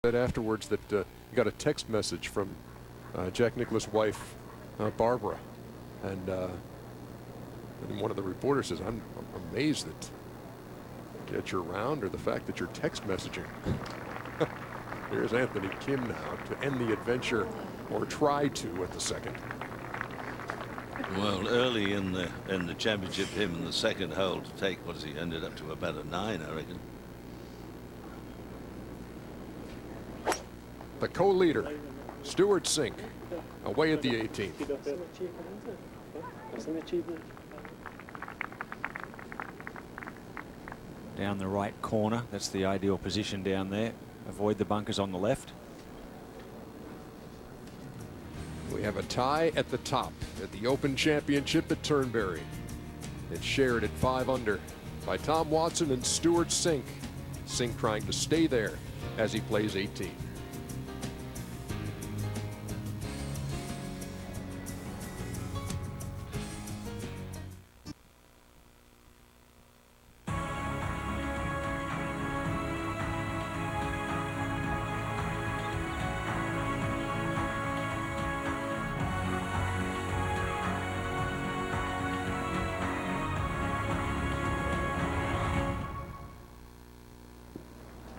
Said afterwards that he got a text message from Jack Nicklaus' wife, Barbara, and one of the reporters says, I'm amazed that you're around, or the fact that you're text messaging. Here's Anthony Kim now to end the adventure, or try to at the second. Well, early in the championship, him in the second hole to take, what has he ended up to, about a 9, I reckon. The co-leader, Stewart Cink, away at the 18th. Down the right corner, that's the ideal position down there. Avoid the bunkers on the left. We have a tie at the top at the Open Championship at Turnberry. It's shared at 5 under by Tom Watson and Stewart Cink. Cink trying to stay there as he plays 18.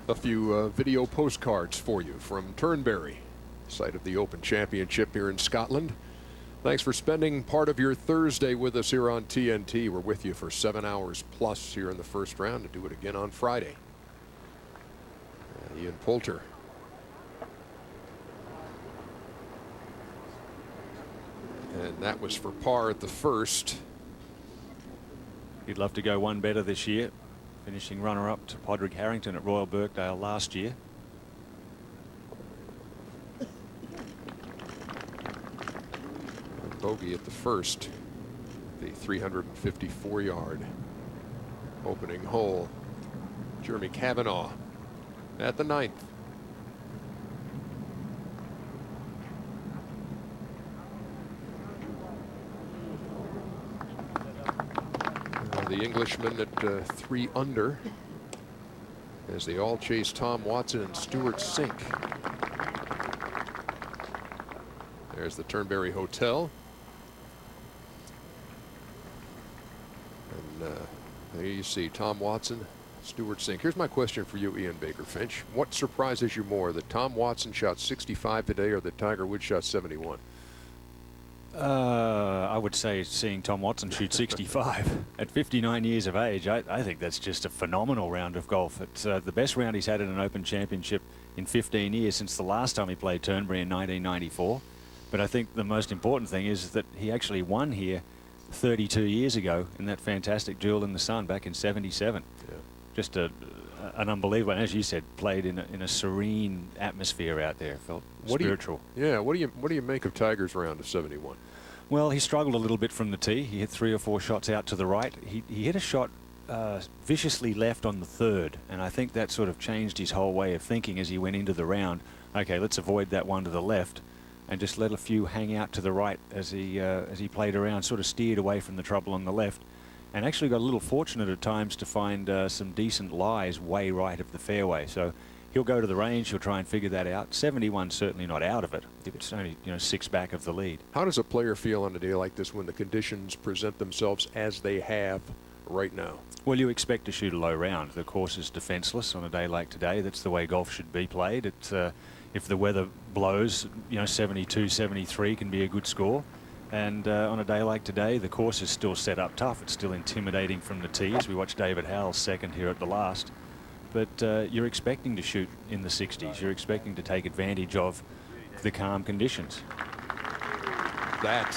A few video postcards for you from Turnberry, site of the Open Championship here in Scotland. Thanks for spending part of your Thursday with us here on TNT. We're with you for 7 hours plus here in the first round, to do it again on Friday. Ian Poulter. And that was for par at the first. He'd love to go one better this year, finishing runner-up to Podrick Harrington at Royal Birkdale last year. Bogey at the first, the 354-yard opening hole. Jeremy Cavanaugh at the 9th. The Englishman at 3 under as they all chase Tom Watson and Stewart Cink. There's the Turnberry Hotel. And there you see Tom Watson, Stewart Cink. Here's my question for you, Ian Baker Finch. What surprises you more, that Tom Watson shot 65 today or that Tiger Woods shot 71? I would say seeing Tom Watson shoot 65 at 59 years of age. I think that's just a phenomenal round of golf. It's the best round he's had in an Open Championship in 15 years since the last time he played Turnberry in 1994. But I think the most important thing is that he actually won here 32 years ago in that fantastic Jewel in the Sun back in '77. Yeah. Just an unbelievable, and as you said, played in a serene atmosphere out there. Felt spiritual. What do you make of Tiger's round of 71? Well, he struggled a little bit from the tee. He hit 3 or 4 shots out to the right. He hit a shot viciously left on the 3rd, and I think that sort of changed his whole way of thinking as he went into the round. Okay, let's avoid that one to the left and just let a few hang out to the right as he played around, sort of steered away from the trouble on the left, and actually got a little fortunate at times to find some decent lies way right of the fairway. So he'll go to the range, he'll try and figure that out. 71 certainly not out of it. It's only 6 back of the lead. How does a player feel on a day like this when the conditions present themselves as they have right now? Well, you expect to shoot a low round. The course is defenseless on a day like today. That's the way golf should be played. It's if the weather blows, 72, 73 can be a good score. And on a day like today, the course is still set up tough. It's still intimidating from the tees. We watched David Howell's second here at the last. But you're expecting to shoot in the 60s. You're expecting to take advantage of the calm conditions. That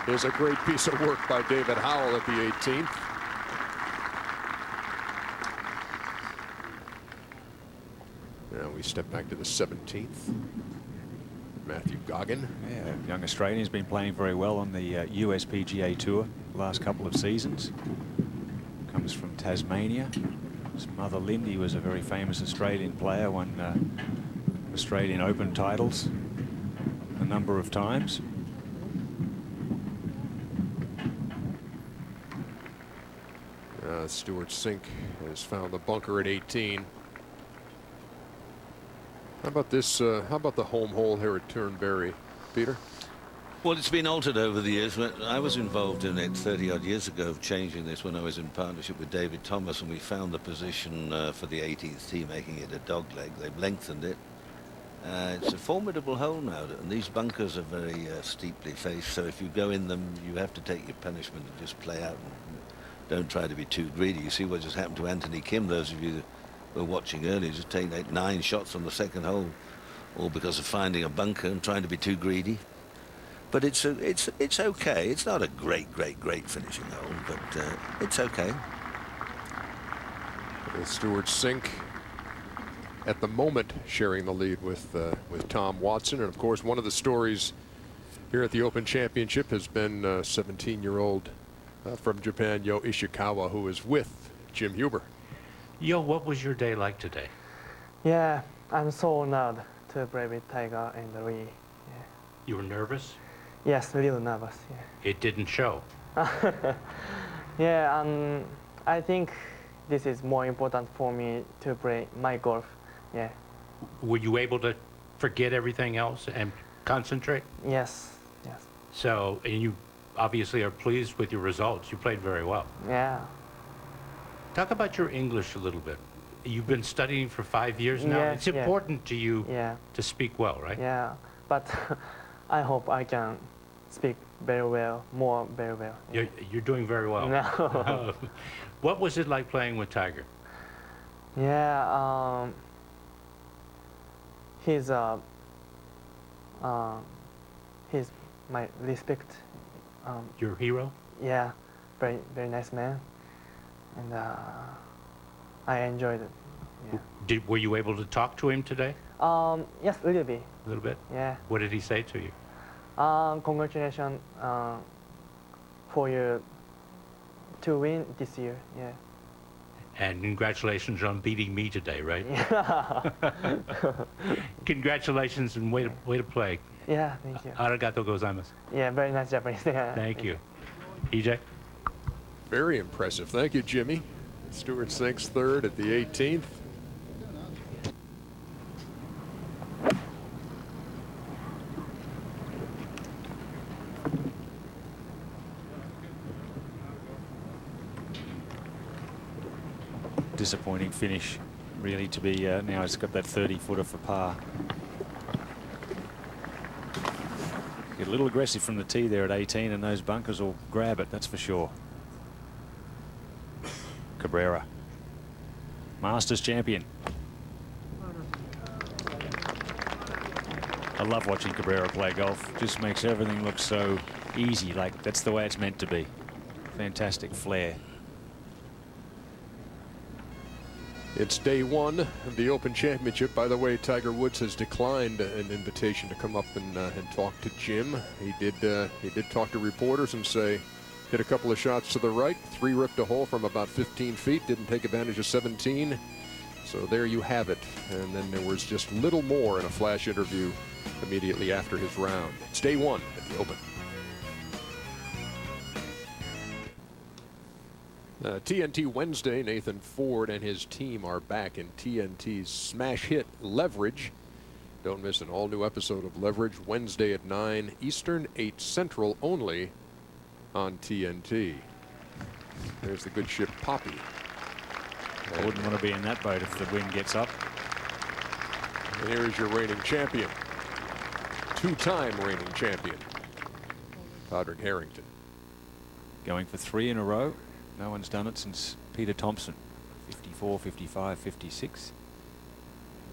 is a great piece of work by David Howell at the 18th. Now we step back to the 17th. Matthew Goggin. Yeah, young Australian's been playing very well on the US PGA Tour the last couple of seasons. Comes from Tasmania. His mother Lindy was a very famous Australian player, won Australian Open titles a number of times. Stewart Cink has found the bunker at 18. How about this? How about the home hole here at Turnberry, Peter? Well, it's been altered over the years. I was involved in it 30-odd years ago of changing this when I was in partnership with David Thomas, and we found the position for the 18th tee, making it a dogleg. They've lengthened it. It's a formidable hole now, and these bunkers are very steeply faced, so if you go in them, you have to take your punishment and just play out and don't try to be too greedy. You see what just happened to Anthony Kim, those of you that were watching earlier, just taking 9 shots on the second hole, all because of finding a bunker and trying to be too greedy. But it's okay. It's not a great finishing hole, but it's okay. Stuart Sink at the moment sharing the lead with Tom Watson, and of course one of the stories here at the Open Championship has been 17-year-old from Japan, Yo Ishikawa, who is with Jim Huber. Yo, what was your day like today? Yeah, I'm so honored to play with Tiger and Lee. Yeah. You were nervous? Yes, a little nervous. Yeah. It didn't show. Yeah, I think this is more important for me to play my golf. Yeah. Were you able to forget everything else and concentrate? Yes. Yes. So, and you obviously are pleased with your results. You played very well. Yeah. Talk about your English a little bit. You've been studying for 5 years now. Yeah, It's important to you to speak well, right? Yeah, but I hope I can speak very well, very well. You're doing very well. No. What was it like playing with Tiger? Yeah, he's my respect. Your hero? Yeah, very nice man, and I enjoyed it. Yeah. Were you able to talk to him today? Yes, a little bit. A little bit? Yeah. What did he say to you? Congratulations for you to win this year. Yeah. And congratulations on beating me today, right? Yeah. Congratulations and way to play. Yeah, thank you. Arigato gozaimasu. Yeah, very nice Japanese. Yeah. Thank you. EJ? Very impressive. Thank you, Jimmy. Stuart Sink's third at the 18th. Disappointing finish, really, to be now it's got that 30-footer for par. Get a little aggressive from the tee there at 18, and those bunkers will grab it, that's for sure. Cabrera, Masters champion. I love watching Cabrera play golf. Just makes everything look so easy, like that's the way it's meant to be. Fantastic flair. It's day one of the Open Championship. By the way, Tiger Woods has declined an invitation to come up and talk to Jim. He did talk to reporters and say, hit a couple of shots to the right, 3 ripped a hole from about 15 feet, didn't take advantage of 17. So there you have it. And then there was just little more in a flash interview immediately after his round. It's day one at the Open. TNT Wednesday, Nathan Ford and his team are back in TNT's smash hit Leverage. Don't miss an all-new episode of Leverage Wednesday at 9 Eastern, 8 Central, only on TNT. There's the good ship Poppy. I wouldn't want to be in that boat if the wind gets up. And here is your reigning champion. 2-time reigning champion, Padraig Harrington. Going for 3 in a row. No one's done it since Peter Thompson. 54, 55, 56.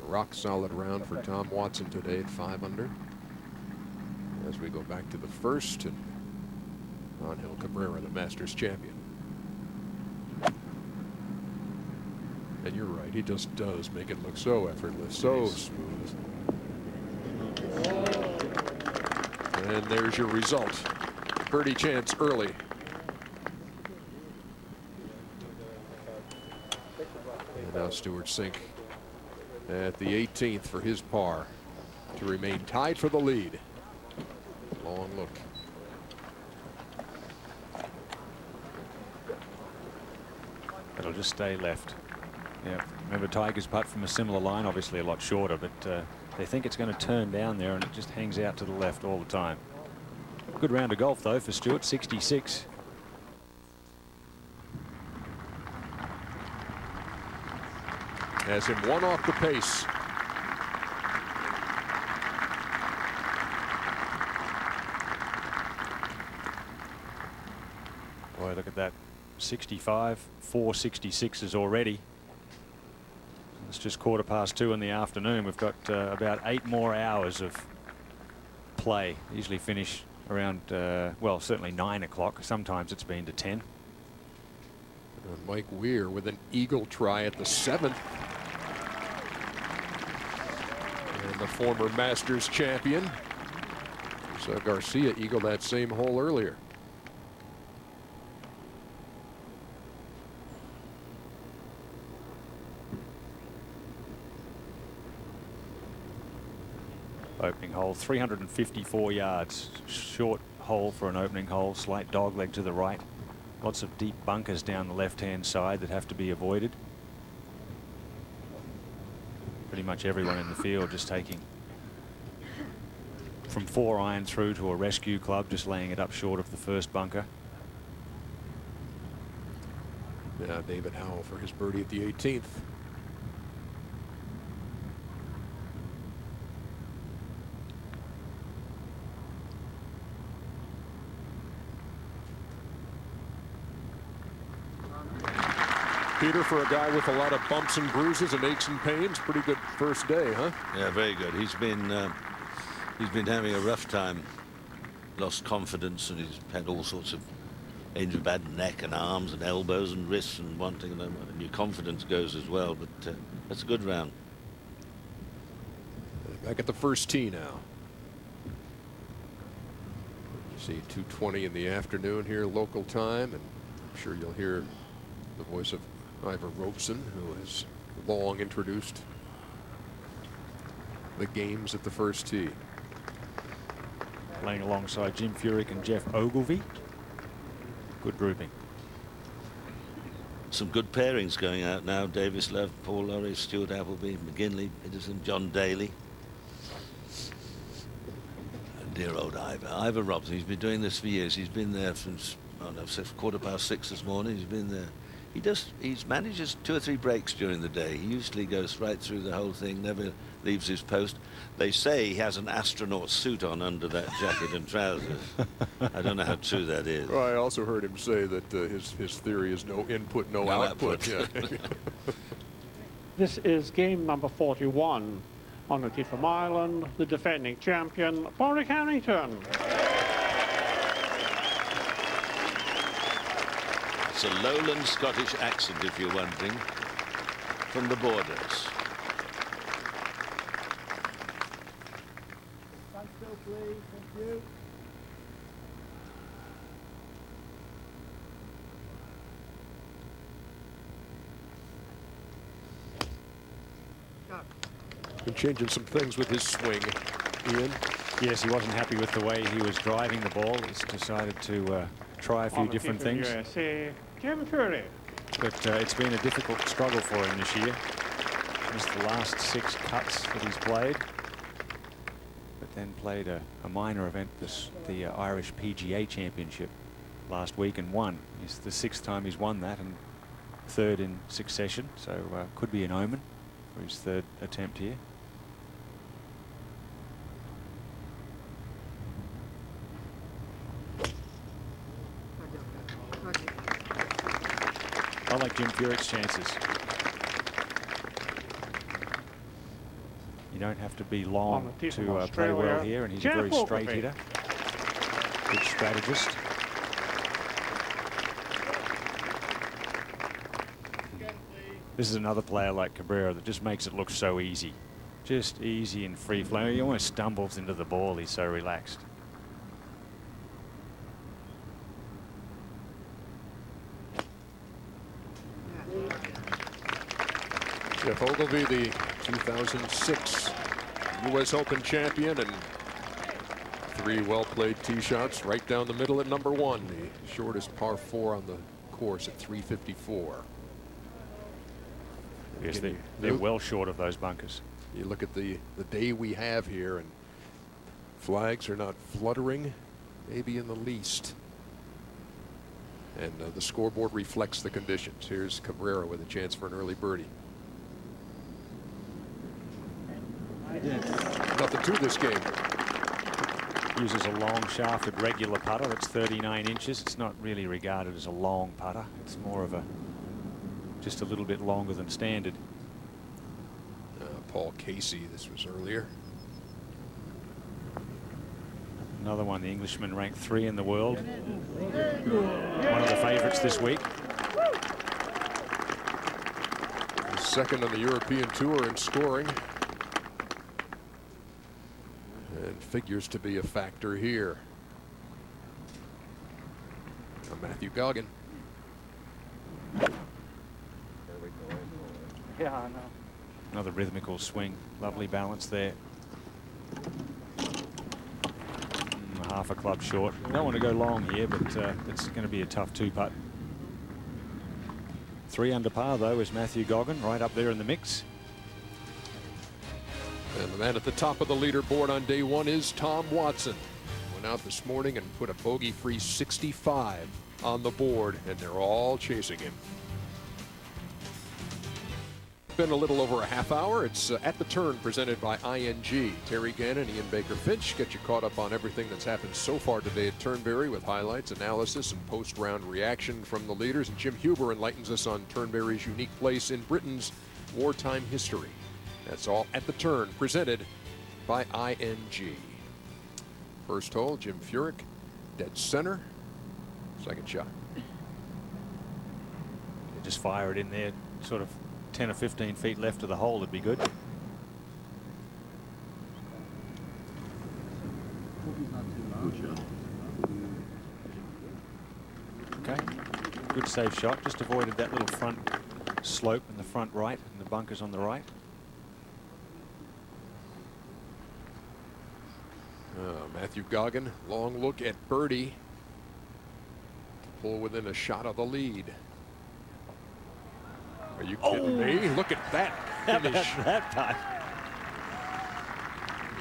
A rock solid round for Tom Watson today at 5 under. As we go back to the first, and Angel Cabrera, the Masters champion. And you're right, he just does make it look so effortless, so smooth. And there's your result. Birdie chance early. And now Stuart Sink at the 18th for his par to remain tied for the lead. Long look. It'll just stay left. Yeah, remember Tiger's putt from a similar line, obviously a lot shorter, but they think it's going to turn down there, and it just hangs out to the left all the time. Good round of golf, though, for Stewart, 66. Has him one off the pace. Boy, look at that. 65, 4 66s already. It's just 2:15 in the afternoon. We've got about 8 more hours of play. Usually finish around, well, certainly 9 o'clock. Sometimes it's been to 10. And Mike Weir with an eagle try at the 7th. And the former Masters champion. So Garcia eagled that same hole earlier. Opening hole, 354 yards. Short hole for an opening hole. Slight dogleg to the right. Lots of deep bunkers down the left-hand side that have to be avoided. Pretty much everyone in the field just taking from 4-iron through to a rescue club, just laying it up short of the first bunker. Now David Howell for his birdie at the 18th. Peter, for a guy with a lot of bumps and bruises and aches and pains, pretty good first day, huh? Yeah, very good. He's been having a rough time. Lost confidence, and he's had all sorts of bad neck and arms and elbows and wrists and one thing and another. And your confidence goes as well. But that's a good round. Back at the first tee now. See 2:20 in the afternoon here, local time, and I'm sure you'll hear the voice of Ivor Robeson, who has long introduced the games at the first tee. Playing alongside Jim Furyk and Jeff Ogilvy. Good grouping. Some good pairings going out now. Davis Love, Paul Lawrie, Stuart Appleby, McGinley, Peterson, John Daly. And dear old Ivor Robson. He's been doing this for years. He's been there since 6:15 this morning. He's been there. He manages 2 or 3 breaks during the day. He usually goes right through the whole thing, never leaves his post. They say he has an astronaut suit on under that jacket and trousers. I don't know how true that is. Well, I also heard him say that his theory is no input, no output. Yeah. This is game number 41 on the Tiffin Island, the defending champion, Padraig Harrington. It's a lowland Scottish accent, if you're wondering, from the borders. Stand still, please. Thank you. Been changing some things with his swing, Ian. Yes, he wasn't happy with the way he was driving the ball. He's decided to try a few different things. USA, Jim Furyk. But it's been a difficult struggle for him this year. Missed the last 6 cuts that he's played. But then played a minor event, the Irish PGA Championship last week, and won. It's the 6th time he's won that, and 3rd in succession. So could be an omen for his 3rd attempt here. I like Jim Furyk's chances. You don't have to be long to play well here, and he's a very straight hitter. Good strategist. This is another player like Cabrera that just makes it look so easy. Just easy and free flowing. He almost stumbles into the ball. He's so relaxed. Jeff Ogilvy, the 2006 U.S. Open champion, and 3 well-played tee shots right down the middle at number 1, the shortest par 4 on the course at 354. Yes, Again, they're well short of those bunkers. You look at the day we have here, and flags are not fluttering, maybe in the least. And the scoreboard reflects the conditions. Here's Cabrera with a chance for an early birdie. Nothing to this game. Uses a long shafted regular putter. It's 39 inches. It's not really regarded as a long putter. It's more of a just a little bit longer than standard. Paul Casey, this was earlier. Another one, the Englishman ranked 3 in the world. One of the favorites this week. The second on the European Tour in scoring. And figures to be a factor here. Now Matthew Goggin. Yeah, I know. Another rhythmical swing. Lovely balance there. Half a club short. We don't want to go long here, but it's going to be a tough 2-putt. 3 under par, though, is Matthew Goggin, right up there in the mix. And the man at the top of the leaderboard on day 1 is Tom Watson. Went out this morning and put a bogey-free 65 on the board, and they're all chasing him. Been a little over a half hour. It's At the Turn, presented by ING. Terry Gannon, Ian Baker Finch get you caught up on everything that's happened so far today at Turnberry, with highlights, analysis, and post-round reaction from the leaders. And Jim Huber enlightens us on Turnberry's unique place in Britain's wartime history. That's all At the Turn, presented by ING. First hole, Jim Furyk, dead center. Second shot. You just fire it in there, sort of 10 or 15 feet left of the hole, it'd be good. Okay, good safe shot. Just avoided that little front slope in the front right and the bunkers on the right. Matthew Goggin, long look at birdie. Pull within a shot of the lead. Are you kidding me? Look at that finish. That putt.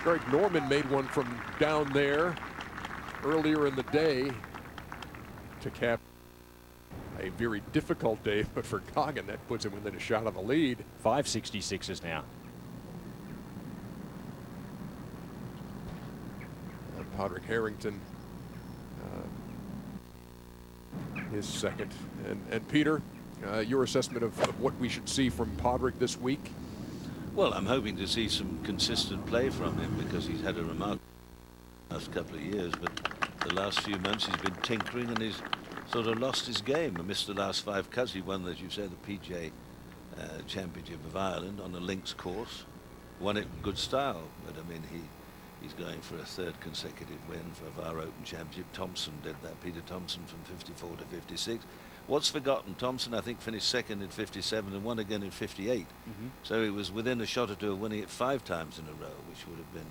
Greg Norman made one from down there earlier in the day to cap a very difficult day, but for Goggin, that puts him within a shot of the lead. 566s now. Padraig Harrington, his second. And Peter, your assessment of what we should see from Padraig this week? Well, I'm hoping to see some consistent play from him, because he's had a remarkable last couple of years, but the last few months he's been tinkering and he's sort of lost his game and missed the last 5 cuts. He won, as you said, the PGA Championship of Ireland on a links course. Won it in good style, but I mean, he's going for a 3rd consecutive win for our Open Championship. Thompson did that, Peter Thompson, from 54 to 56. What's forgotten, Thompson, I think, finished 2nd in 57 and won again in 58. So he was within a shot or two of winning it 5 times in a row, which would have been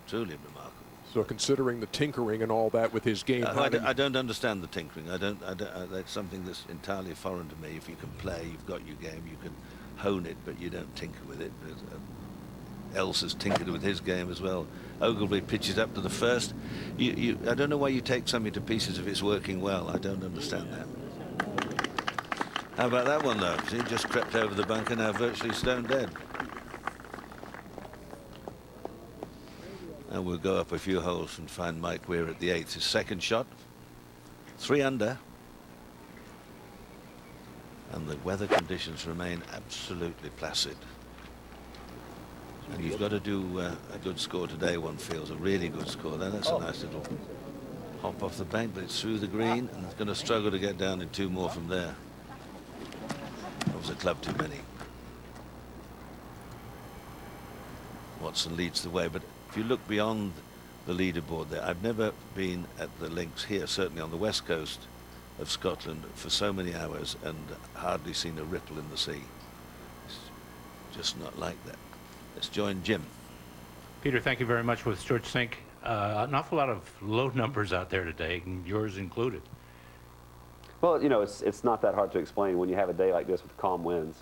truly remarkable. So considering the tinkering and all that with his game, I don't understand the tinkering. That's something that's entirely foreign to me. If you can play, you've got your game, you can hone it, but you don't tinker with it. Else has tinkered with his game as well. Ogilvy pitches up to the first. I don't know why you take something to pieces if it's working well. I don't understand that. How about that one, though? He just crept over the bunker, now virtually stone dead. And we'll go up a few holes and find Mike Weir at the 8th. His second shot, 3 under. And the weather conditions remain absolutely placid. And you've got to do a good score today, one feels, a really good score. Then that's a nice little hop off the bank, but it's through the green, and it's going to struggle to get down in 2 more from there. That was a club too many. Watson leads the way, but if you look beyond the leaderboard there, I've never been at the links here, certainly on the west coast of Scotland, for so many hours and hardly seen a ripple in the sea. It's just not like that. Let's join Jim. Peter, thank you very much with Stuart Sink. An awful lot of low numbers out there today, and yours included. Well, you know, it's not that hard to explain when you have a day like this with calm winds.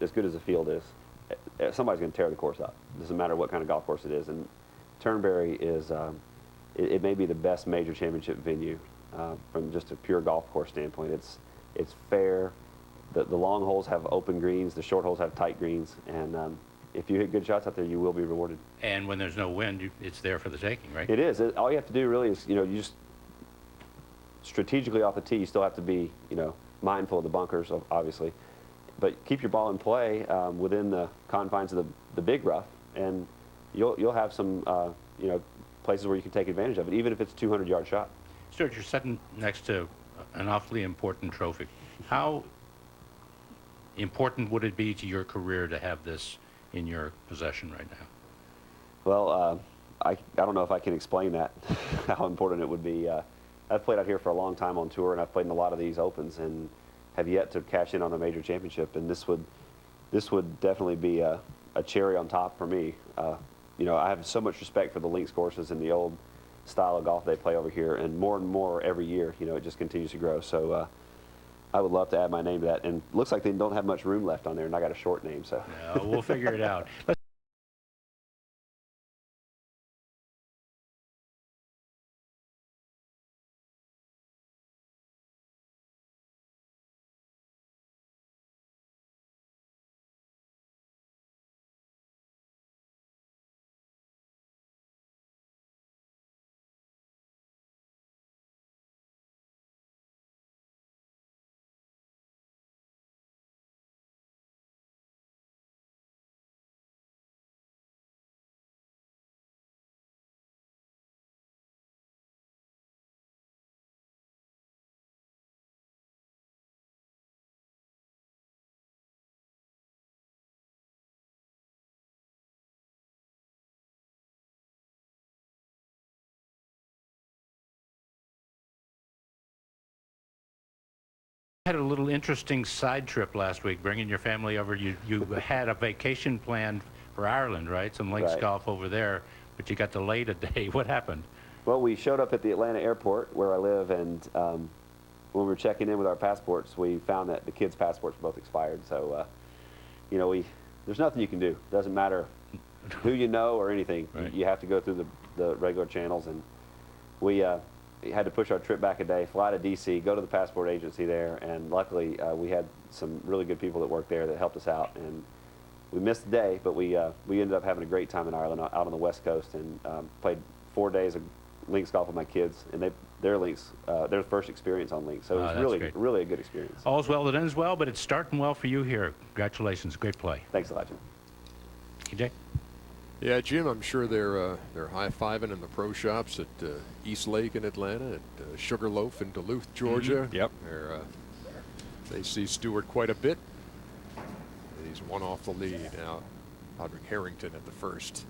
as good as the field is, somebody's going to tear the course up. Doesn't matter what kind of golf course it is. And Turnberry is, it may be the best major championship venue from just a pure golf course standpoint. It's fair. The long holes have open greens. The short holes have tight greens. And if you hit good shots out there, you will be rewarded. And when there's no wind, it's there for the taking, right? It is. All you have to do really is, you just strategically off the tee, you still have to be, mindful of the bunkers, obviously. But keep your ball in play within the confines of the big rough, and you'll have some, places where you can take advantage of it, even if it's a 200-yard shot. Stuart, you're sitting next to an awfully important trophy. How important would it be to your career to have this in your possession right now? Well, I don't know if I can explain that, how important it would be. I've played out here for a long time on tour, and I've played in a lot of these Opens, and have yet to cash in on a major championship. And this would definitely be a cherry on top for me. I have so much respect for the links courses and the old style of golf they play over here, and more every year. It just continues to grow. So I would love to add my name to that. And it looks like they don't have much room left on there, and I got a short name. So no, we'll figure it out. Had a little interesting side trip last week, bringing your family over. You had a vacation planned for Ireland, right? Some links golf over there, but you got delayed a day. What happened? Well, we showed up at the Atlanta airport where I live, and when we were checking in with our passports, we found that the kids' passports both expired. So, there's nothing you can do. Doesn't matter who you know or anything. Right. You have to go through the regular channels, and we had to push our trip back a day, fly to D.C., go to the passport agency there, and luckily we had some really good people that worked there that helped us out. And we missed the day, but we ended up having a great time in Ireland, out on the West Coast, and played 4 days of links golf with my kids, and their first experience on links. So it was really a good experience. All's well that ends well, but it's starting well for you here. Congratulations, great play. Thanks a lot, Jim. TJ? Yeah, Jim, I'm sure they're high-fiving in the pro shops at East Lake in Atlanta, at Sugarloaf in Duluth, Georgia. Yep. They see Stewart quite a bit. He's one off the lead now. Padraig Harrington at the first.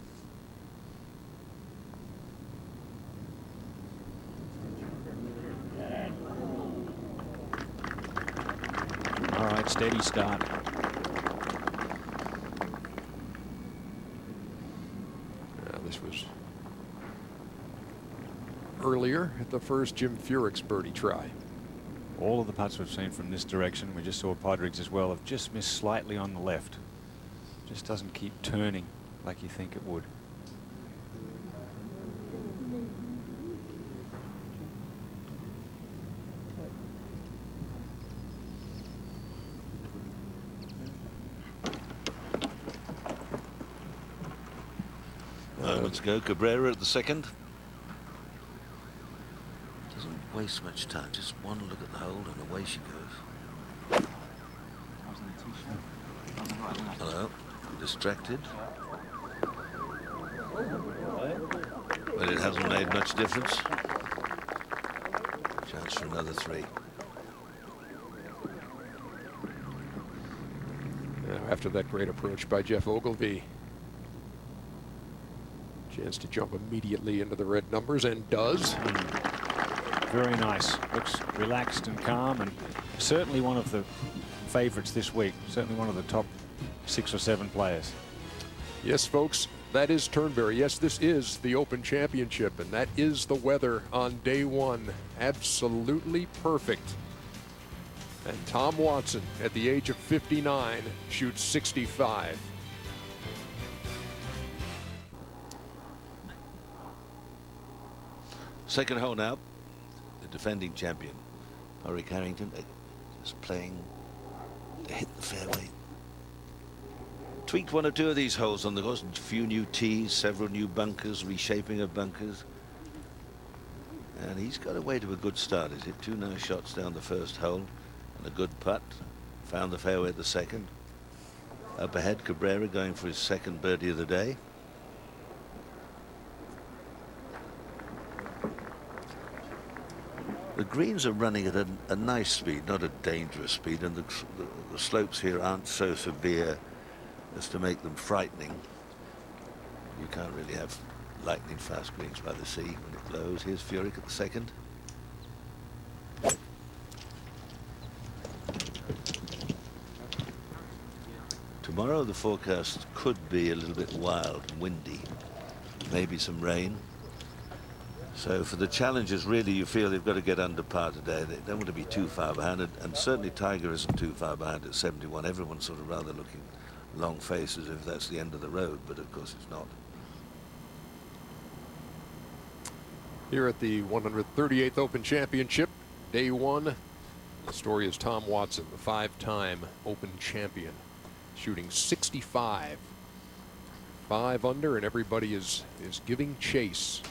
All right, steady start. This was earlier at the first Jim Furyk's birdie try. All of the putts we've seen from this direction, we just saw Padraig's as well, have just missed slightly on the left. Just doesn't keep turning like you think it would. Let's go. Cabrera at the second. Doesn't waste much time. Just one look at the hole and away she goes. Hello. Distracted. But it hasn't made much difference. Chance for another three. After that great approach by Jeff Ogilvy. Chance to jump immediately into the red numbers, and does. Very nice. Looks relaxed and calm, and certainly one of the favorites this week. Certainly one of the top 6 or 7 players. Yes, folks, that is Turnberry. Yes, this is the Open Championship, and that is the weather on day one. Absolutely perfect. And Tom Watson, at the age of 59, shoots 65. Second hole now. The defending champion, Rory Harrington, just playing to hit the fairway. Tweaked one or two of these holes on the course. A few new tees, several new bunkers, reshaping of bunkers. And he's got away to a good start. He's hit 2 nice shots down the first hole and a good putt. Found the fairway at the second. Up ahead, Cabrera going for his second birdie of the day. The greens are running at a nice speed, not a dangerous speed, and the slopes here aren't so severe as to make them frightening. You can't really have lightning fast greens by the sea when it blows. Here's Furyk at the second. Tomorrow the forecast could be a little bit wild and windy, maybe some rain. So for the challengers, really, you feel they've got to get under par today. They don't want to be too far behind, and certainly Tiger isn't too far behind at 71. Everyone's sort of rather looking long face as if that's the end of the road, but of course it's not. Here at the 138th Open Championship, day 1, the story is Tom Watson, the 5-time Open champion, shooting 65. 5 under, and everybody is giving chase.